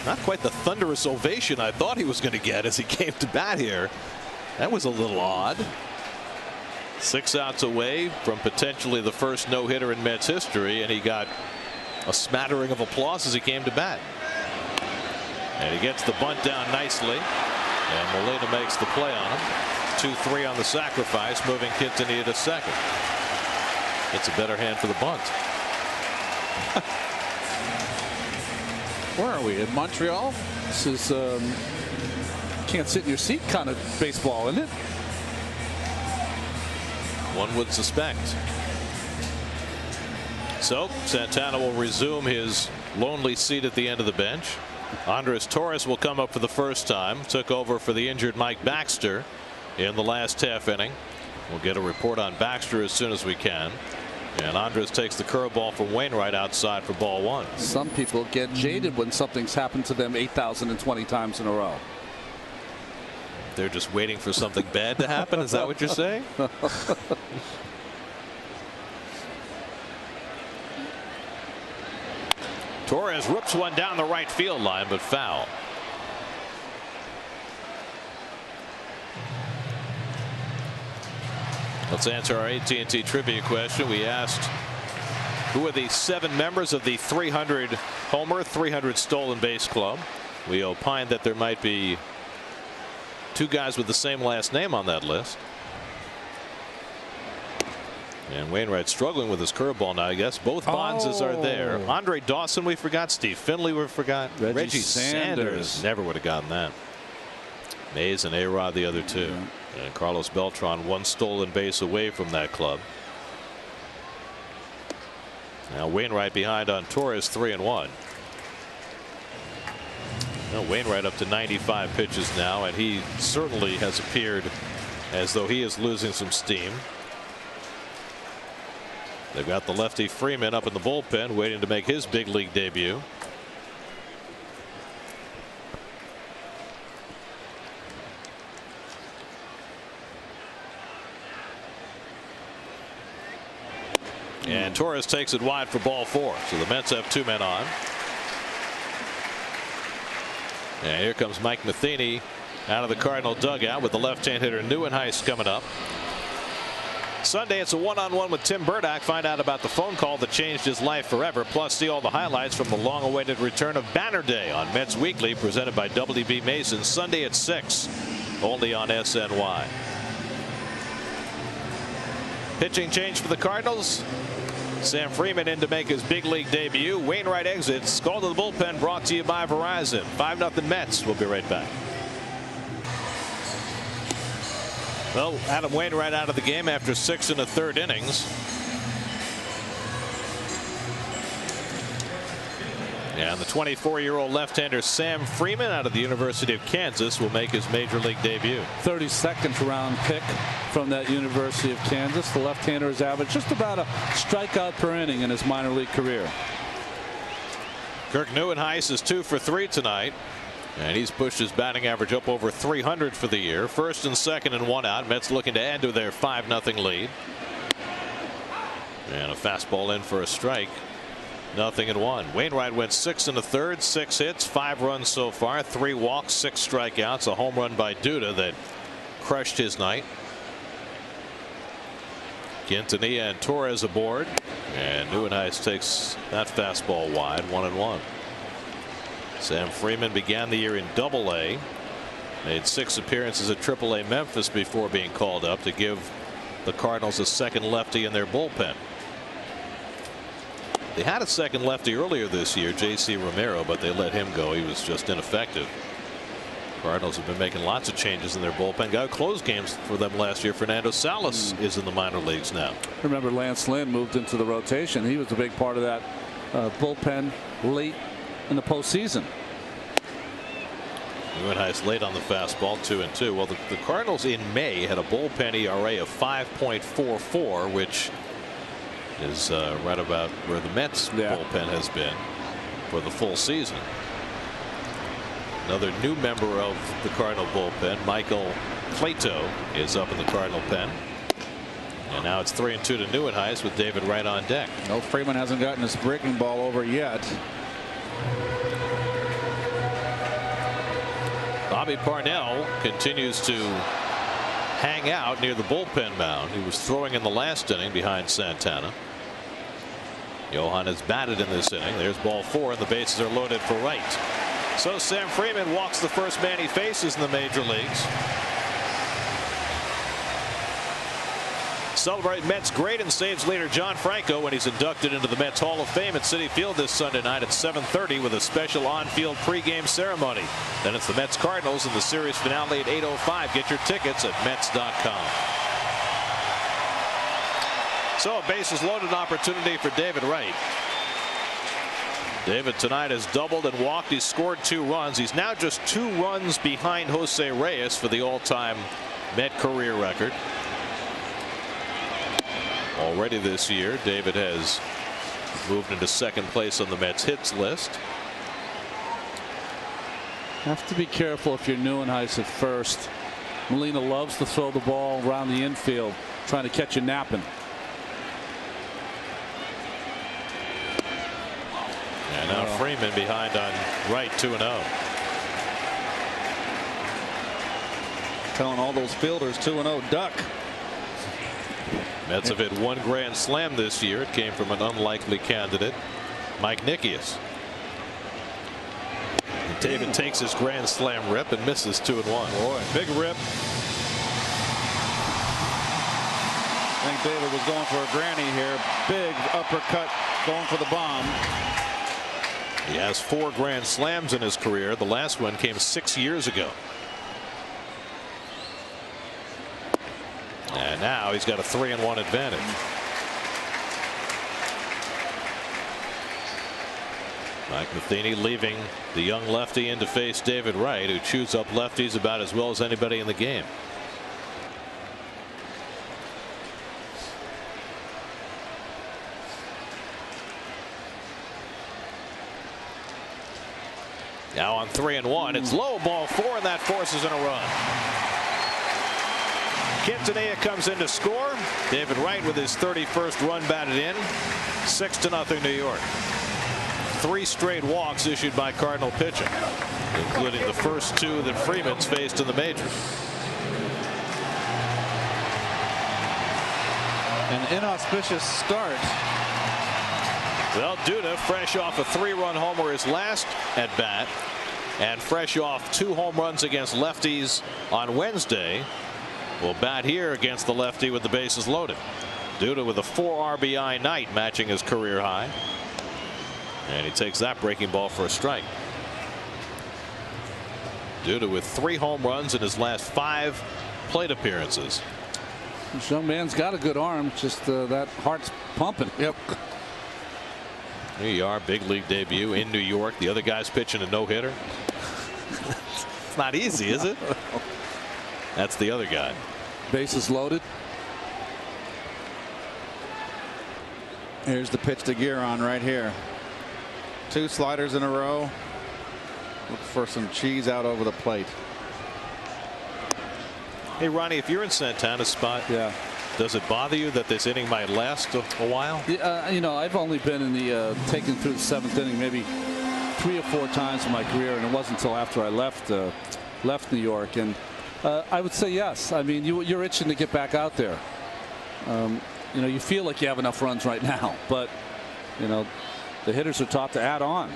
Not quite the thunderous ovation I thought he was going to get as he came to bat here. That was a little odd. 6 outs away from potentially the first no-hitter in Mets history, and he got a smattering of applause as he came to bat. And he gets the bunt down nicely, and Molina makes the play on him. 2-3 on the sacrifice, moving Quintanilla to second. It's a better hand for the bunt. Where are we, in Montreal? This is can't sit in your seat kind of baseball, isn't it? One would suspect. So Santana will resume his lonely seat at the end of the bench. Andres Torres will come up for the first time. Took over for the injured Mike Baxter in the last half inning. We'll get a report on Baxter as soon as we can. And Andres takes the curveball from Wainwright outside for ball 1. Some people get jaded when something's happened to them 8,020 times in a row. They're just waiting for something bad to happen. Is that what you're saying? Torres rips one down the right field line, but foul. Let's answer our AT&T trivia question. We asked, who are the 7 members of the 300 homer, 300 stolen base club? We opined that there might be 2 guys with the same last name on that list. And Wainwright struggling with his curveball now. I guess both Bonzes are there. Andre Dawson we forgot. Steve Finley we forgot. Reggie Sanders never would have gotten that. Mays and A-Rod the other 2. And Carlos Beltran 1 stolen base away from that club. Now Wainwright behind on Torres 3-1. Now Wainwright up to 95 pitches now, and he certainly has appeared as though he is losing some steam. They've got the lefty Freeman up in the bullpen waiting to make his big league debut. And Torres takes it wide for ball 4. So the Mets have 2 men on. And here comes Mike Matheny out of the Cardinal dugout with the left-hand hitter Neuenhuis coming up. Sunday it's a one-on-one with Tim Burdock. Find out about the phone call that changed his life forever. Plus see all the highlights from the long-awaited return of Banner Day on Mets Weekly, presented by WB Mason, Sunday at 6, only on SNY. Pitching change for the Cardinals. Sam Freeman in to make his big league debut. Wainwright exits. Call to the bullpen brought to you by Verizon. 5-0 Mets. We'll be right back. Well, Adam Wainwright out of the game after 6 1/3 innings. And the 24-year-old left-hander Sam Freeman out of the University of Kansas will make his major league debut. 32nd round pick from that University of Kansas. The left-hander has averaged just about a strikeout per inning in his minor league career. Kirk Neuenhuis is 2 for 3 tonight. And he's pushed his batting average up over 300 for the year. First and second and 1 out. Mets looking to add to their 5-0 lead. And a fastball in for a strike. 0-1. Wainwright went 6 1/3, 6 hits, 5 runs so far, 3 walks, 6 strikeouts, a home run by Duda that crushed his night. Quintanilla and Torres aboard, and Nieuwenhuis takes that fastball wide. 1-1. Sam Freeman began the year in Double-A, made 6 appearances at Triple-A Memphis before being called up to give the Cardinals a second lefty in their bullpen. They had a second lefty earlier this year, J.C. Romero, but they let him go. He was just ineffective. Cardinals have been making lots of changes in their bullpen. Got close games for them last year. Fernando Salas is in the minor leagues now. Remember, Lance Lynn moved into the rotation. He was a big part of that bullpen late in the postseason. Nieuwenhuis late on the fastball, 2-2. Well, the Cardinals in May had a bullpen ERA of 5.44, which is right about where the Mets bullpen has been for the full season. Another new member of the Cardinal bullpen, Michael Plato, is up in the Cardinal pen. And now it's 3-2 to Nieuwenhuis with David Wright on deck. No, Freeman hasn't gotten his breaking ball over yet. Bobby Parnell continues to hang out near the bullpen mound. He was throwing in the last inning behind Santana. Johan has batted in this inning. There's ball 4, and the bases are loaded for Wright. So Sam Freeman walks the first man he faces in the major leagues. Celebrate Mets great and saves leader John Franco when he's inducted into the Mets Hall of Fame at Citi Field this Sunday night at 7:30 with a special on-field pregame ceremony. Then it's the Mets Cardinals in the series finale at 8:05. Get your tickets at Mets.com. So a bases loaded opportunity for David Wright. David tonight has doubled and walked. He's scored 2 runs. He's now just 2 runs behind Jose Reyes for the all-time Met career record. Already this year, David has moved into second place on the Mets hits list. Have to be careful if you're Nieuwenhuis at first. Molina loves to throw the ball around the infield, trying to catch you napping. And now Freeman behind on Wright, 2-0. Telling all those fielders 2-0 duck. Mets have hit 1 grand slam this year. It came from an unlikely candidate, Mike Nickias. And David takes his grand slam rip and misses 2-1. Boy, big rip. I think David was going for a granny here. Big uppercut going for the bomb. He has 4 grand slams in his career. The last one came 6 years ago. And now he's got a 3-1 advantage. Mike Matheny leaving the young lefty in to face David Wright, who chews up lefties about as well as anybody in the game. Now on 3-1, it's low, ball 4, and that forces in a run. Quintanilla comes in to score. David Wright with his 31st run batted in. 6-0 New York. 3 straight walks issued by Cardinal pitching, including the first 2 that Freeman's faced in the majors. An inauspicious start. Well, Duda, fresh off a 3-run homer his last at bat, and fresh off 2 home runs against lefties on Wednesday, will bat here against the lefty with the bases loaded. Duda with a 4 RBI night, matching his career high, and he takes that breaking ball for a strike. Duda with 3 home runs in his last 5 plate appearances. This young man's got a good arm, just that heart's pumping. Yep. Here you are, big league debut in New York. The other guy's pitching a no-hitter. It's not easy, is it? That's the other guy. Bases loaded. Here's the pitch to Guerin right here. 2 sliders in a row. Look for some cheese out over the plate. Hey, Ronnie, if you're in Santana's spot, does it bother you that this inning might last a while? You know, I've only been in the taken through the 7th inning maybe 3 or 4 times in my career, and it wasn't until after I left New York. And I would say yes. I mean, you're itching to get back out there. You know, you feel like you have enough runs right now, but you know, the hitters are taught to add on.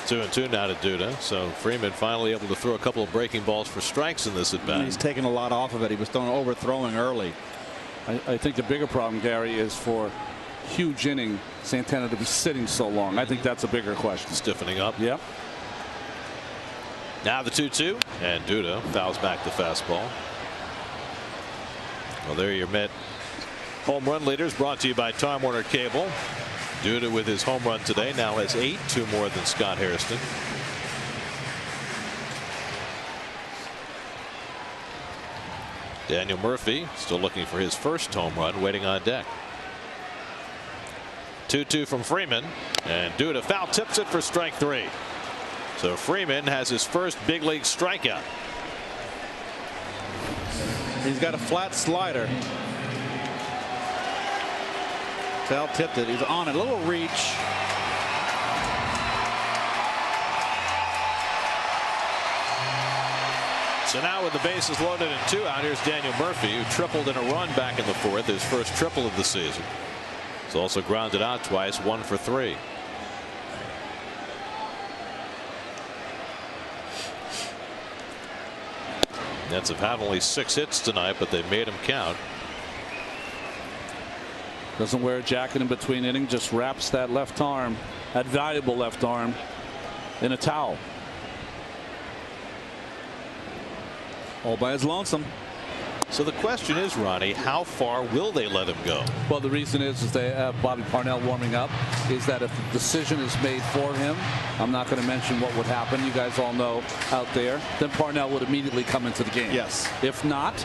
2-2 now to Duda. So Freeman finally able to throw a couple of breaking balls for strikes in this at bat. He's taken a lot off of it. He was overthrowing early. I think the bigger problem, Gary, is for huge inning Santana to be sitting so long. I think that's a bigger question. Stiffening up. Yep. Now the 2-2, and Duda fouls back the fastball. Well, there your Met home run leaders, brought to you by Time Warner Cable. Duda with his home run today now has 8, 2 more than Scott Hairston. Daniel Murphy still looking for his first home run, waiting on deck. 2-2 from Freeman, and Duda foul tips it for strike 3. So Freeman has his first big league strikeout. He's got a flat slider. Foul tipped it. He's on it. A little reach. So now with the bases loaded and 2 out, here's Daniel Murphy, who tripled in a run back in the 4th, his first triple of the season. He's also grounded out twice, 1 for 3. Nets have had only 6 hits tonight, but they made them count. Doesn't wear a jacket in between innings, just wraps that left arm, that valuable left arm, in a towel. All by his lonesome. So the question is, Ronnie, how far will they let him go? Well, the reason is they have Bobby Parnell warming up, is that if the decision is made for him, I'm not going to mention what would happen. You guys all know out there. Then Parnell would immediately come into the game. Yes. If not,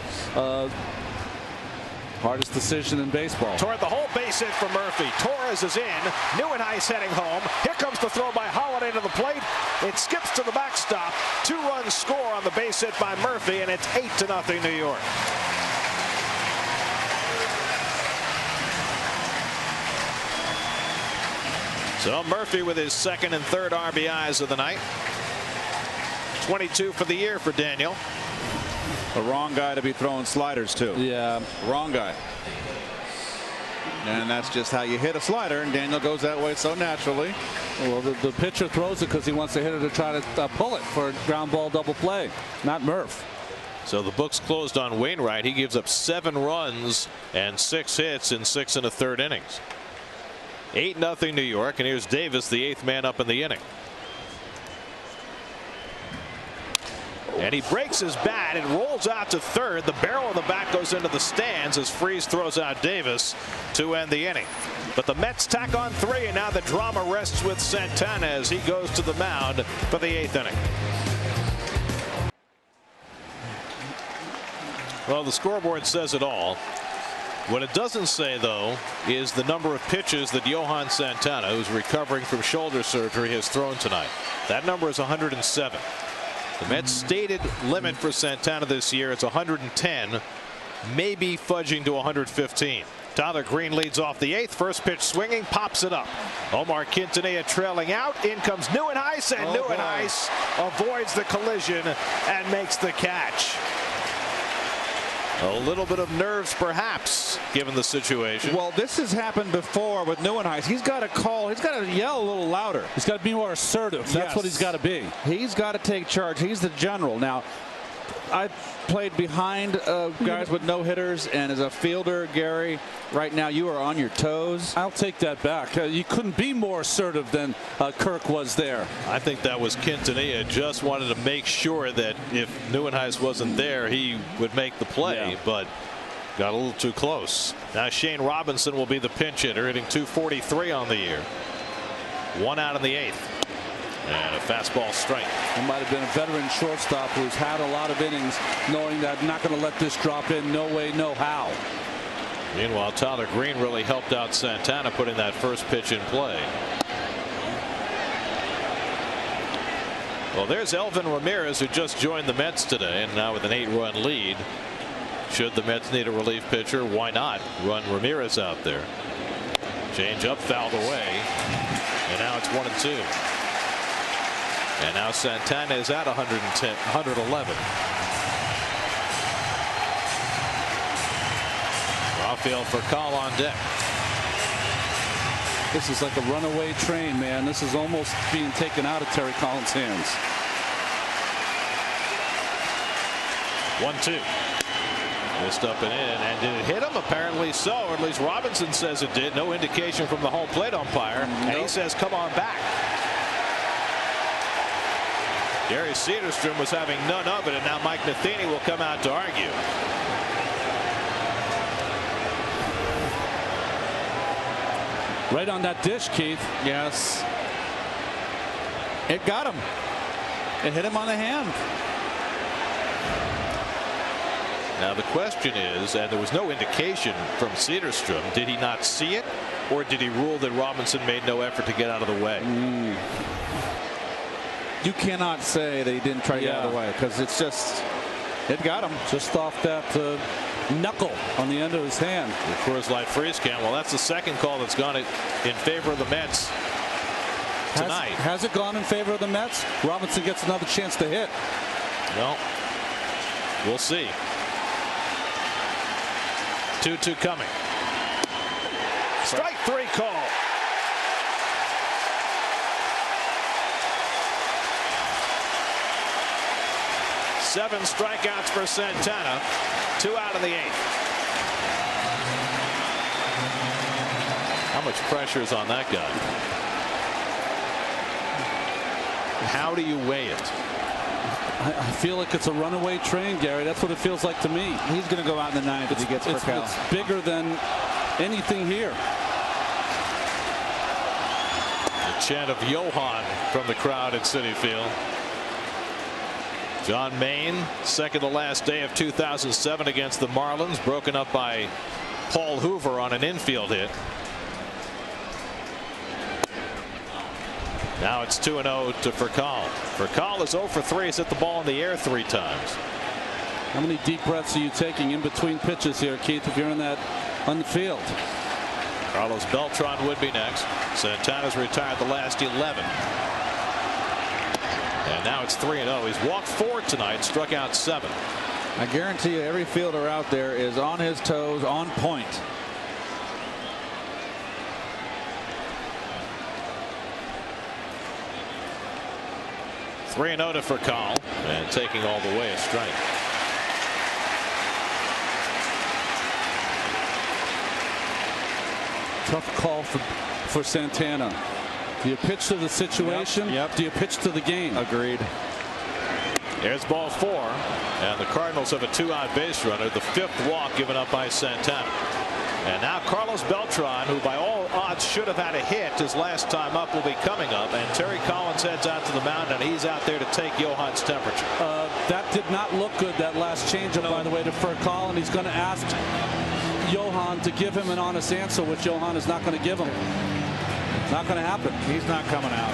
hardest decision in baseball. Toward the whole base hit for Murphy. Torres is in. Nieuwenhuis heading home. Here comes the throw by Holiday to the plate. It skips to the backstop. 2-run score on the base hit by Murphy, and it's 8-0 New York. So Murphy with his 2nd and 3rd RBIs of the night. 22 for the year for Daniel. The wrong guy to be throwing sliders to. Yeah. Wrong guy. And that's just how you hit a slider, and Daniel goes that way so naturally. Well, the pitcher throws it because he wants the hitter to try to pull it for a ground ball double play, not Murph. So the books closed on Wainwright. He gives up 7 runs and 6 hits in 6 1/3 innings. 8-0 New York, and here's Davis, the 8th man up in the inning. And he breaks his bat. It rolls out to 3rd. The barrel of the bat goes into the stands as Freese throws out Davis to end the inning. But the Mets tack on 3, and now the drama rests with Santana as he goes to the mound for the 8th inning. Well, the scoreboard says it all. What it doesn't say, though, is the number of pitches that Johan Santana, who's recovering from shoulder surgery, has thrown tonight. That number is 107. The Mets' stated limit for Santana this year is 110, maybe fudging to 115. Tyler Green leads off the 8th. First pitch swinging, pops it up. Omar Quintanilla trailing out. In comes Nieuwenhuis, and Nieuwenhuis avoids the collision and makes the catch. A little bit of nerves, perhaps, given the situation. Well, this has happened before with Nieuwenhuis. He's got to call. He's got to yell a little louder. He's got to be more assertive. That's what he's got to be. He's got to take charge. He's the general. Now, I've played behind guys with no hitters, and as a fielder, Gary, right now you are on your toes. I'll take that back. You couldn't be more assertive than Kirk was there. I think that was Quintanilla. Just wanted to make sure that if Nieuwenhuis wasn't there, he would make the play, but got a little too close. Now Shane Robinson will be the pinch hitter, hitting .243 on the year. 1 out in the 8th. And a fastball strike. He might have been a veteran shortstop who's had a lot of innings, knowing that I'm not going to let this drop in. No way, no how. Meanwhile, Tyler Green really helped out Santana, putting that first pitch in play. Well, there's Elvin Ramirez, who just joined the Mets today, and now with an 8-run lead. Should the Mets need a relief pitcher, why not run Ramirez out there? Change up, fouled away, and now it's 1-2. And now Santana is at 111. Rafael Furcal on deck. This is like a runaway train, man. This is almost being taken out of Terry Collins' hands. 1-2. Missed up and in, and did it hit him? Apparently so, or at least Robinson says it did. No indication from the home plate umpire, and he says come on back. Gary Cederstrom was having none of it, and now Mike Matheny will come out to argue. Right on that dish, Keith. Yes. It got him. It hit him on the hand. Now the question is, and there was no indication from Cederstrom, did he not see it, or did he rule that Robinson made no effort to get out of the way? You cannot say that he didn't try to get out of the way, because it's just, it got him. Just off that knuckle on the end of his hand. The Coors Light freeze cam. Well, that's the second call that's gone in favor of the Mets tonight. Has it gone in favor of the Mets? Robinson gets another chance to hit. Well, we'll see. 2-2 coming. Strike 3 call. Seven strikeouts for Santana. 2 out of the 8th. How much pressure is on that guy? How do you weigh it? I feel like it's a runaway train, Gary. That's what it feels like to me. He's going to go out in the 9th if he gets Furcal. It's bigger than anything here. The chant of Johan from the crowd at Citi Field. John Maine, second to last day of 2007 against the Marlins, broken up by Paul Hoover on an infield hit. Now it's 2-0 to Furcal. Furcal is 0 for 3. He's hit the ball in the air 3 times. How many deep breaths are you taking in between pitches here, Keith, if you're in that on the field? Carlos Beltran would be next. Santana's retired the last 11. And now it's 3-0. He's walked 4 tonight, struck out 7. I guarantee you every fielder out there is on his toes, on point. Three 3-0 to Furcal, and taking all the way a strike. Tough call for Santana. Do you pitch to the situation? Yep. Do you pitch to the game? Agreed. There's ball 4, and the Cardinals have a 2-out base runner, the 5th walk given up by Santana. And now Carlos Beltran, who by all odds should have had a hit his last time up, will be coming up, and Terry Collins heads out to the mound, and he's out there to take Johan's temperature. That did not look good, that last changeup, by the way, to Furcal, and he's going to ask Johan to give him an honest answer, which Johan is not going to give him. Not going to happen. He's not coming out.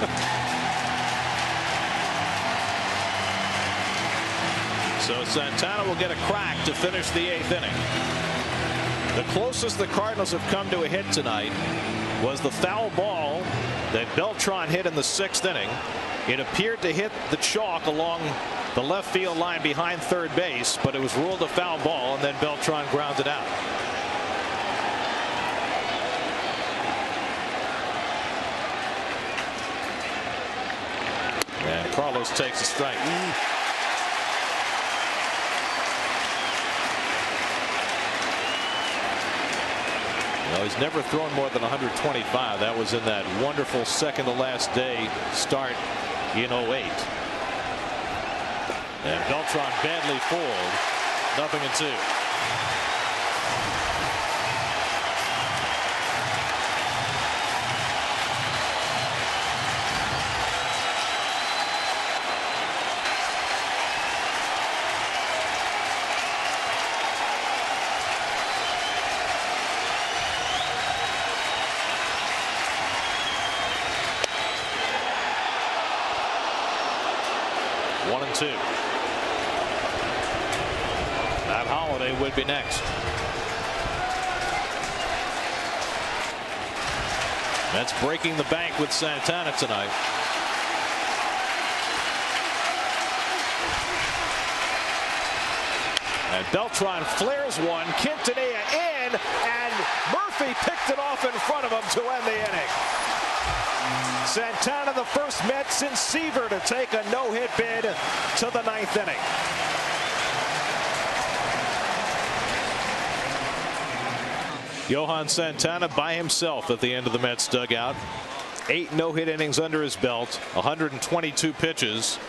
So Santana will get a crack to finish the 8th inning. The closest the Cardinals have come to a hit tonight was the foul ball that Beltran hit in the 6th inning. It appeared to hit the chalk along the left field line behind third base, but it was ruled a foul ball, and then Beltran grounded out. And Carlos takes a strike. Well, he's never thrown more than 125. That was in that wonderful second to last day start in 08. And Beltran badly fooled. 0-2. 1-2. Matt Holliday would be next. Mets breaking the bank with Santana tonight. And Beltran flares one. Quintanilla in, and Murphy picked it off in front of him to end the inning. Santana, the first Met since Seaver to take a no-hit bid to the 9th inning. Johan Santana by himself at the end of the Mets dugout. 8 no-hit innings under his belt, 122 pitches,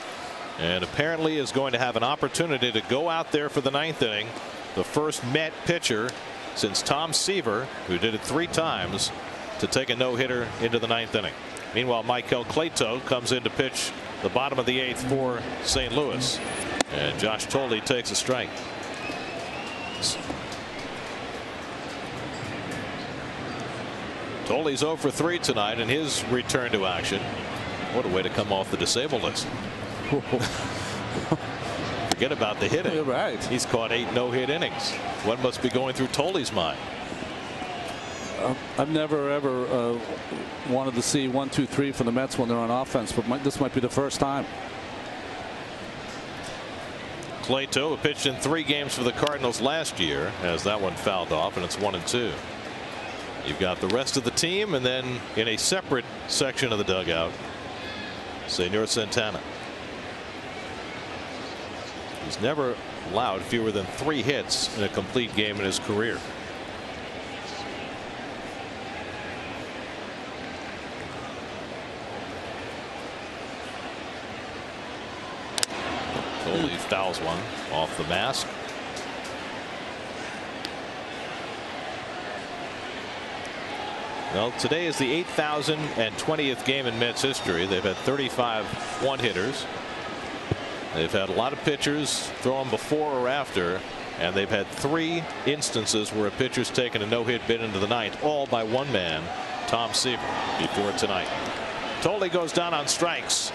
and apparently is going to have an opportunity to go out there for the 9th inning. The first Met pitcher since Tom Seaver, who did it 3 times, to take a no-hitter into the 9th inning. Meanwhile, Michael Cueto comes in to pitch the bottom of the 8th for St. Louis, and Josh Thole takes a strike. Tolley's 0 for 3 tonight in his return to action. What a way to come off the disabled list. Forget about the hitting. You're right. He's caught 8 no-hit innings. What must be going through Tolley's mind? I've never ever wanted to see 1, 2, 3 for the Mets when they're on offense, but this might be the first time. Cueto, who pitched in 3 games for the Cardinals last year, has that one fouled off, and it's 1-2. You've got the rest of the team, and then in a separate section of the dugout, Senor Santana. He's never allowed fewer than 3 hits in a complete game in his career. Thole fouls one off the mask. Well, today is the 8,020th game in Mets history. They've had 35 one-hitters. They've had a lot of pitchers throw them before or after, and they've had 3 instances where a pitcher's taken a no-hit bid into the 9th, all by one man, Tom Seaver, before tonight. Thole goes down on strikes,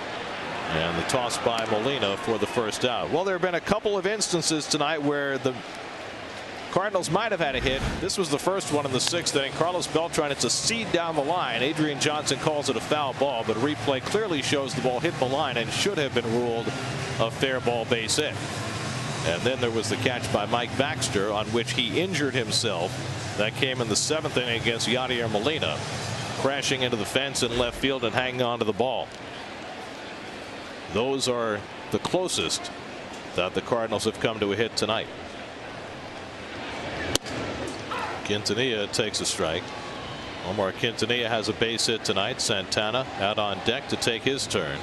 and the toss by Molina for the first out. Well, there have been a couple of instances tonight where the Cardinals might have had a hit. This was the first one in the 6th inning. Carlos Beltran, it's a seed down the line. Adrian Johnson calls it a foul ball, but replay clearly shows the ball hit the line and should have been ruled a fair ball base hit. And then there was the catch by Mike Baxter, on which he injured himself. That came in the 7th inning against Yadier Molina, crashing into the fence in left field and hanging on to the ball. Those are the closest that the Cardinals have come to a hit tonight. Quintanilla takes a strike. Omar Quintanilla has a base hit tonight. Santana out on deck to take his turn.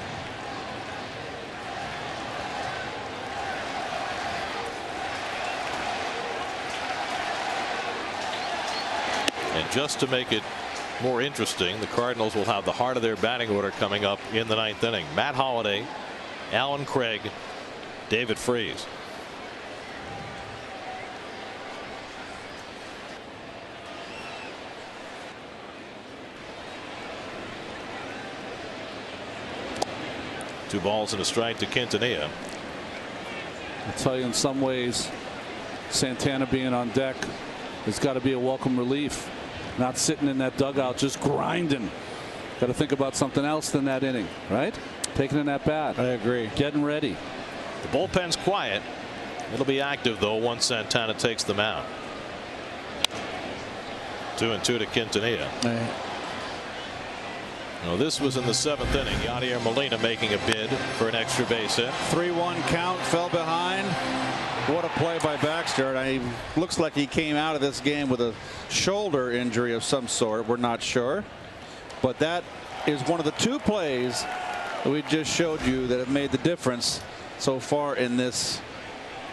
And just to make it more interesting, the Cardinals will have the heart of their batting order coming up in the 9th inning. Matt Holliday, Alan Craig, David Freese. Two balls and a strike to Quintanilla. I'll tell you, in some ways, Santana being on deck has got to be a welcome relief. Not sitting in that dugout just grinding. Got to think about something else than that inning, right? Taking in that bat. I agree. Getting ready. The bullpen's quiet. It'll be active though once Santana takes the mound. 2-2 to Quintanilla. Well, this was in the 7th inning. Yadier Molina making a bid for an extra base hit. 3-1 count, fell behind. What a play by Baxter. And he looks like he came out of this game with a shoulder injury of some sort. We're not sure. But that is one of the 2 plays that we just showed you that have made the difference so far in this.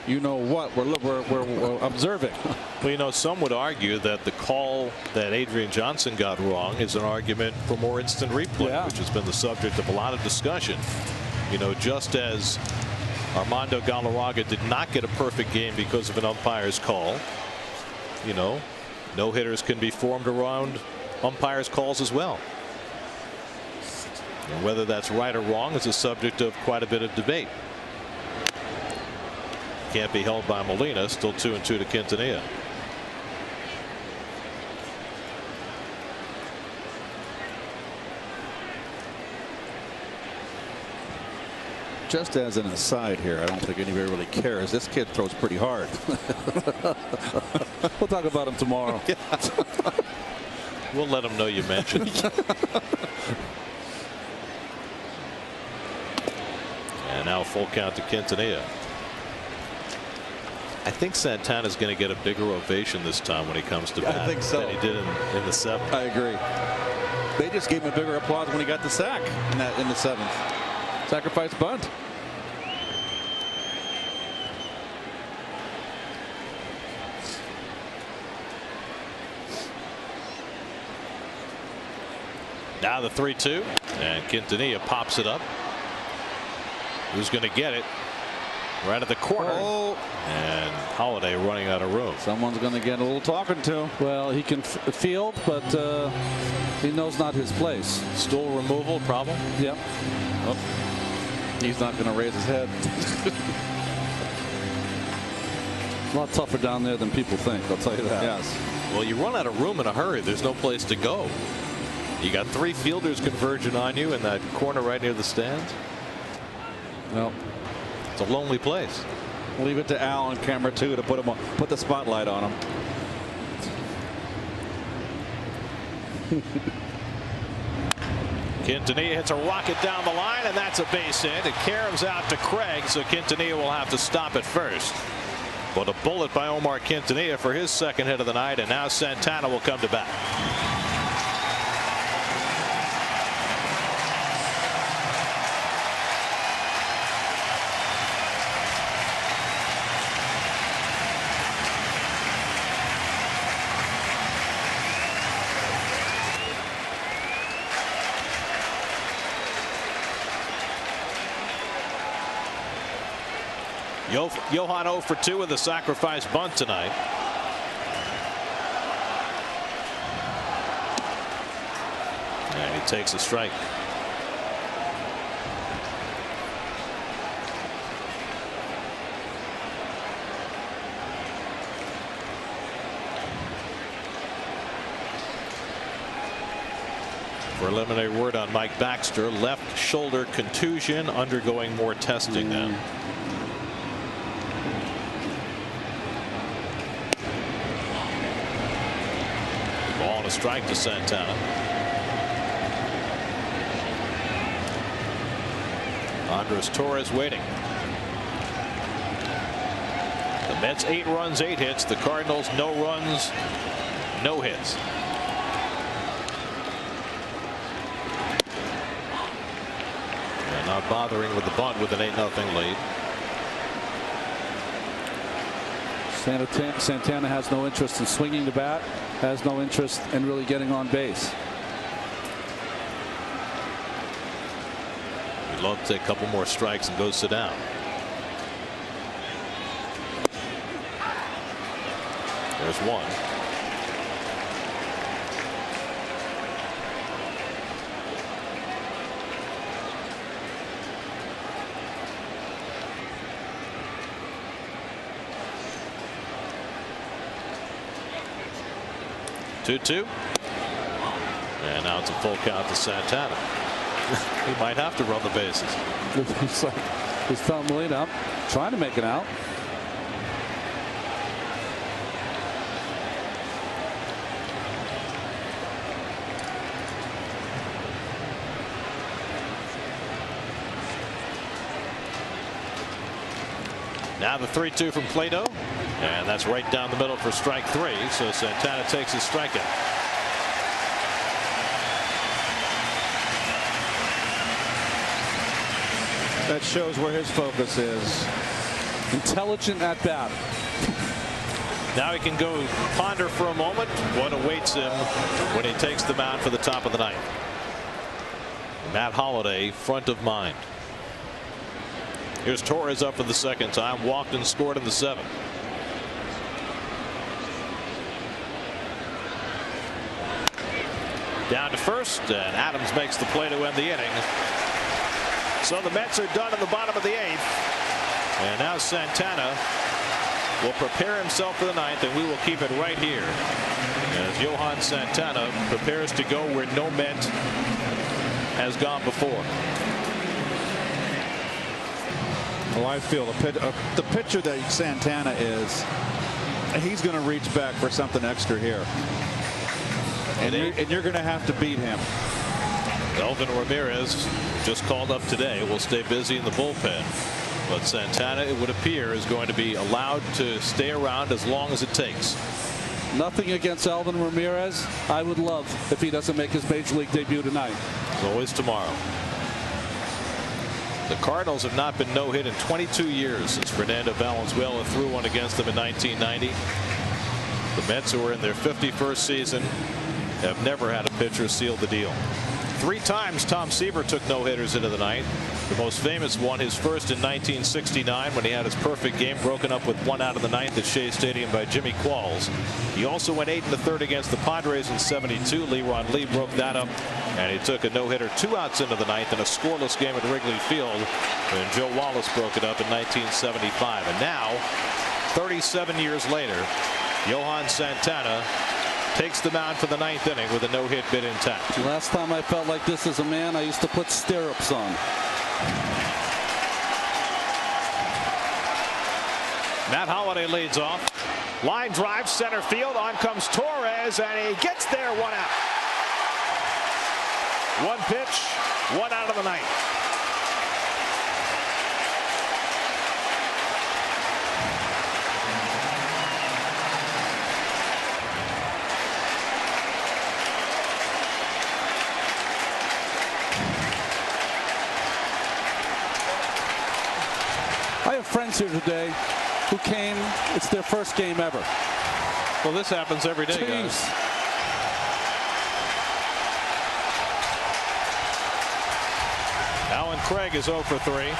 You know what we're observing. Well, you know, some would argue that the call that Adrian Johnson got wrong is an argument for more instant replay, which has been the subject of a lot of discussion. You know, just as Armando Galarraga did not get a perfect game because of an umpire's call, you know, no hitters can be formed around umpires' calls as well. And whether that's right or wrong is a subject of quite a bit of debate. can't be held by Molina. Still 2-2 to Quintanilla. Just as an aside here, I don't think anybody really cares. This kid throws pretty hard. We'll talk about him tomorrow. We'll let him know you mentioned. And now full count to Quintanilla. I think Santana's going to get a bigger ovation this time when he comes to bat I think so. than he did in the 7th. I agree. They just gave him a bigger applause when he got the sack in the 7th. Sacrifice bunt. Now the 3-2, and Quintanilla pops it up. Who's going to get it? Right at the corner. Oh. And Holiday running out of room. Someone's going to get a little talking to. Well, he can field, but he knows not his place. Stool removal problem. Yep. Oh. He's not going to raise his head. A lot tougher down there than people think, I'll tell you that. Yes. Well, you run out of room in a hurry. There's no place to go. You got 3 fielders converging on you in that corner right near the stands. Well, it's a lonely place. Leave it to Al on camera 2 to put the spotlight on him. Quintanilla hits a rocket down the line, and that's a base hit. It caroms out to Craig, so Quintanilla will have to stop it first. But a bullet by Omar Quintanilla for his 2nd hit of the night, and now Santana will come to bat. Johan 0 for 2 with a sacrifice bunt tonight. And he takes a strike. Preliminary word on Mike Baxter. Left shoulder contusion, undergoing more testing now. Ball and a strike to Santana. Andres Torres waiting. The Mets 8 runs, 8 hits. The Cardinals no runs, no hits. And not bothering with the bunt with an 8-0 lead. Santana has no interest in swinging the bat, has no interest in really getting on base. He'd love to take a couple more strikes and go sit down. There's one. Two. And now it's a full count to Santana. He might have to run the bases. He's telling Molina, I'm trying to make it out. Now the 3-2 from Plato. And that's right down the middle for strike 3. So Santana takes his strikeout. That shows where his focus is. Intelligent at bat. Now he can go ponder for a moment what awaits him when he takes the mound for the top of the ninth. Matt Holliday front of mind. Here's Torres up for the 2nd time. Walked and scored in the 7th. Down to first, and Adams makes the play to end the inning. So the Mets are done in the bottom of the 8th. And now Santana will prepare himself for the ninth, and we will keep it right here as Johan Santana prepares to go where no Met has gone before. Well, I feel the pitcher that Santana is, he's going to reach back for something extra here. And you're going to have to beat him. Elvin Ramirez, just called up today, will stay busy in the bullpen. But Santana, it would appear, is going to be allowed to stay around as long as it takes. Nothing against Elvin Ramirez. I would love if he doesn't make his major league debut tonight. It's always tomorrow. The Cardinals have not been no-hit in 22 years since Fernando Valenzuela threw one against them in 1990. The Mets, who are in their 51st season, have never had a pitcher seal the deal. 3 times Tom Seaver took no-hitters into the night. The most famous one, his first in 1969, when he had his perfect game broken up with 1 out of the 9th at Shea Stadium by Jimmy Qualls. He also went 8 1/3 against the Padres in '72. Leron Lee broke that up, and he took a no-hitter 2 outs into the 9th in a scoreless game at Wrigley Field when Joe Wallace broke it up in 1975. And now, 37 years later, Johan Santana takes the mound for the 9th inning with a no-hit bid intact. Last time I felt like this as a man, I used to put stirrups on. Matt Holliday leads off. Line drive center field. On comes Torres, and he gets there. 1 out. 1 pitch, 1 out of the 9th. I have friends here today who came, it's their first game ever. Well, this happens every day, guys. Alan Craig is 0 for 3.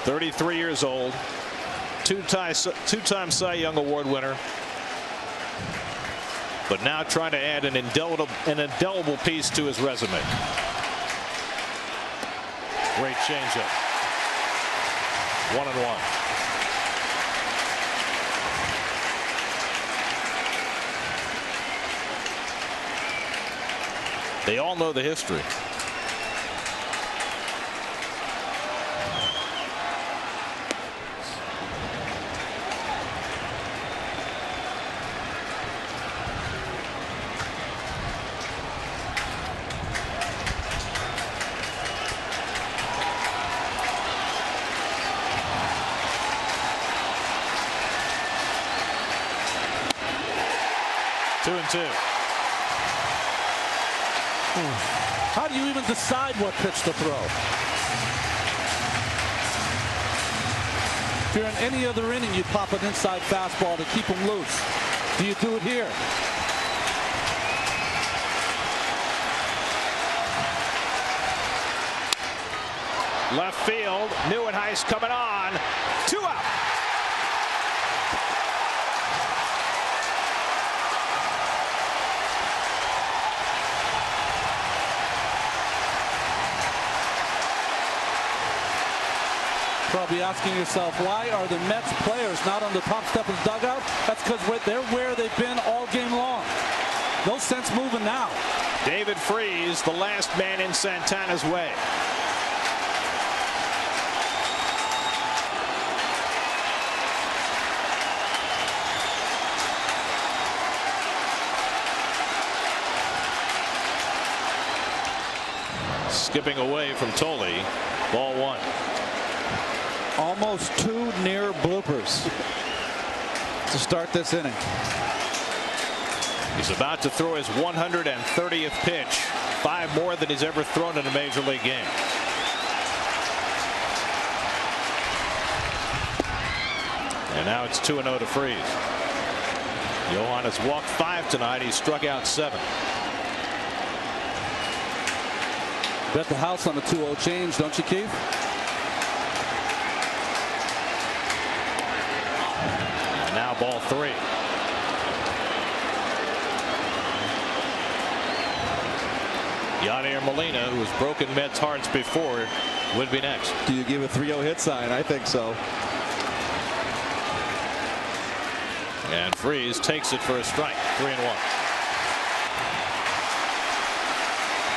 "33 years old, two-time Cy Young Award winner, but now trying to add an indelible piece to his resume." Great changeup. 1-1. They all know the history. Two and two. How do you even decide what pitch to throw? If you're in any other inning, you'd pop an inside fastball to keep him loose. Do you do it here? Left field, Neuenhuis coming on. 2 out. Probably asking yourself, why are the Mets players not on the top step of the dugout? That's because they're where they've been all game long. No sense moving now. David Freese, the last man in Santana's way. Skipping away from Tolle. Ball 1. Almost 2 near bloopers to start this inning. He's about to throw his 130th pitch. 5 more than he's ever thrown in a major league game. And now it's 2-0 to Freese. Johan has walked 5 tonight. He struck out 7. Bet the house on the 2-0 change, don't you, Keith? And now ball 3. Yadier Molina, who has broken Mets' hearts before, would be next. Do you give a 3-0 hit sign? I think so. And Freese takes it for a strike. 3-1.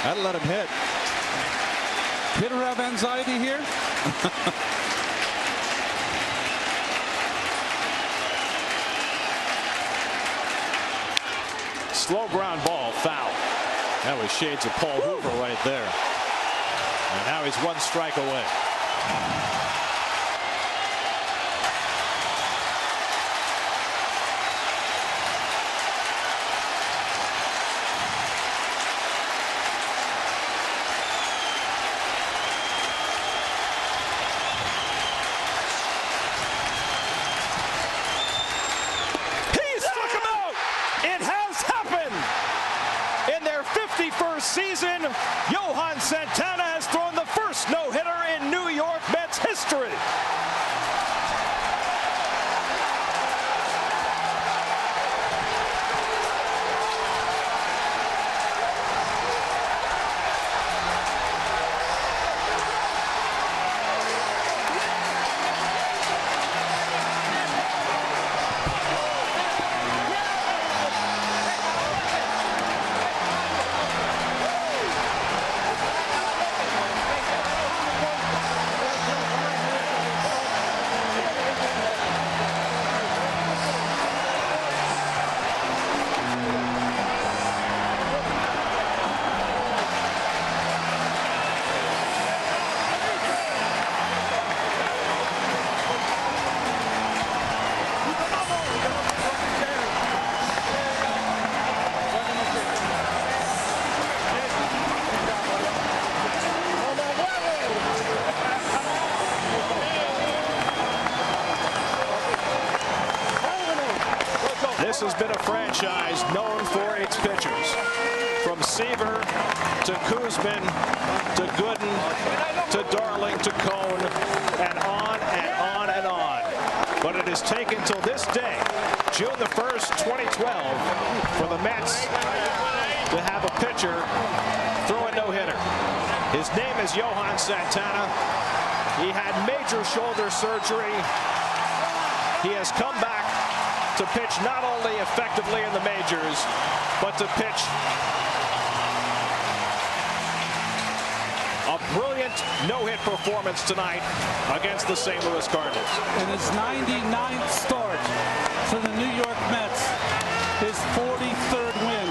I'd let him hit. Hitter have anxiety here. Slow ground ball, foul. That was shades of Paul Hoover right there. And now he's 1 strike away. Season, Johan Santana has thrown the first no-hitter in New York Mets history. This has been a franchise known for its pitchers. From Seaver to Kuzman to Gooden to Darling to Cone and on and on and on. But it has taken till this day, June the 1st, 2012, for the Mets to have a pitcher throw a no-hitter. His name is Johan Santana. He had major shoulder surgery. He has come back to pitch not only effectively in the majors, but to pitch a brilliant no-hit performance tonight against the St. Louis Cardinals. In his 99th start for the New York Mets, his 43rd win,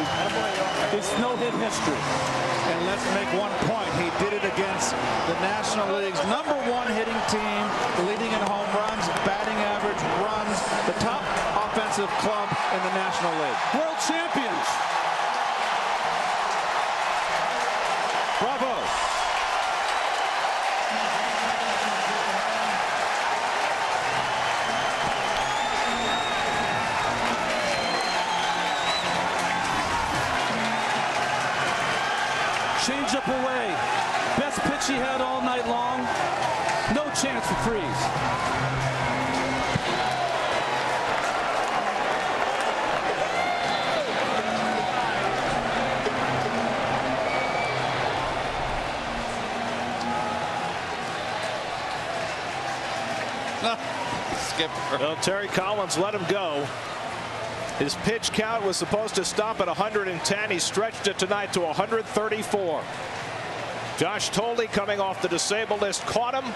his no-hit history. And let's make one point. He did it against the National League's #1 hitting team, leading in home runs, batting average, runs, the top offensive club in the National League. World champions. Bravo. Change up away. Best pitch he had all night long. No chance for Freese. Skipper. Well, Terry Collins let him go. His pitch count was supposed to stop at 110. He stretched it tonight to 134. Josh Toley, coming off the disabled list, caught him,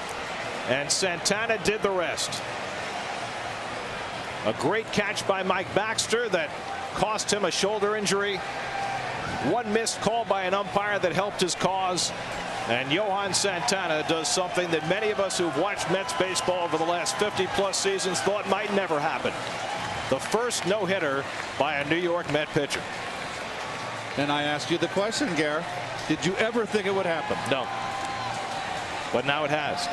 and Santana did the rest. A great catch by Mike Baxter that cost him a shoulder injury. One missed call by an umpire that helped his cause. And Johan Santana does something that many of us who've watched Mets baseball over the last 50+ seasons thought might never happen. The first no-hitter by a New York Met pitcher. And I asked you the question, Garrett. Did you ever think it would happen? No. But now it has.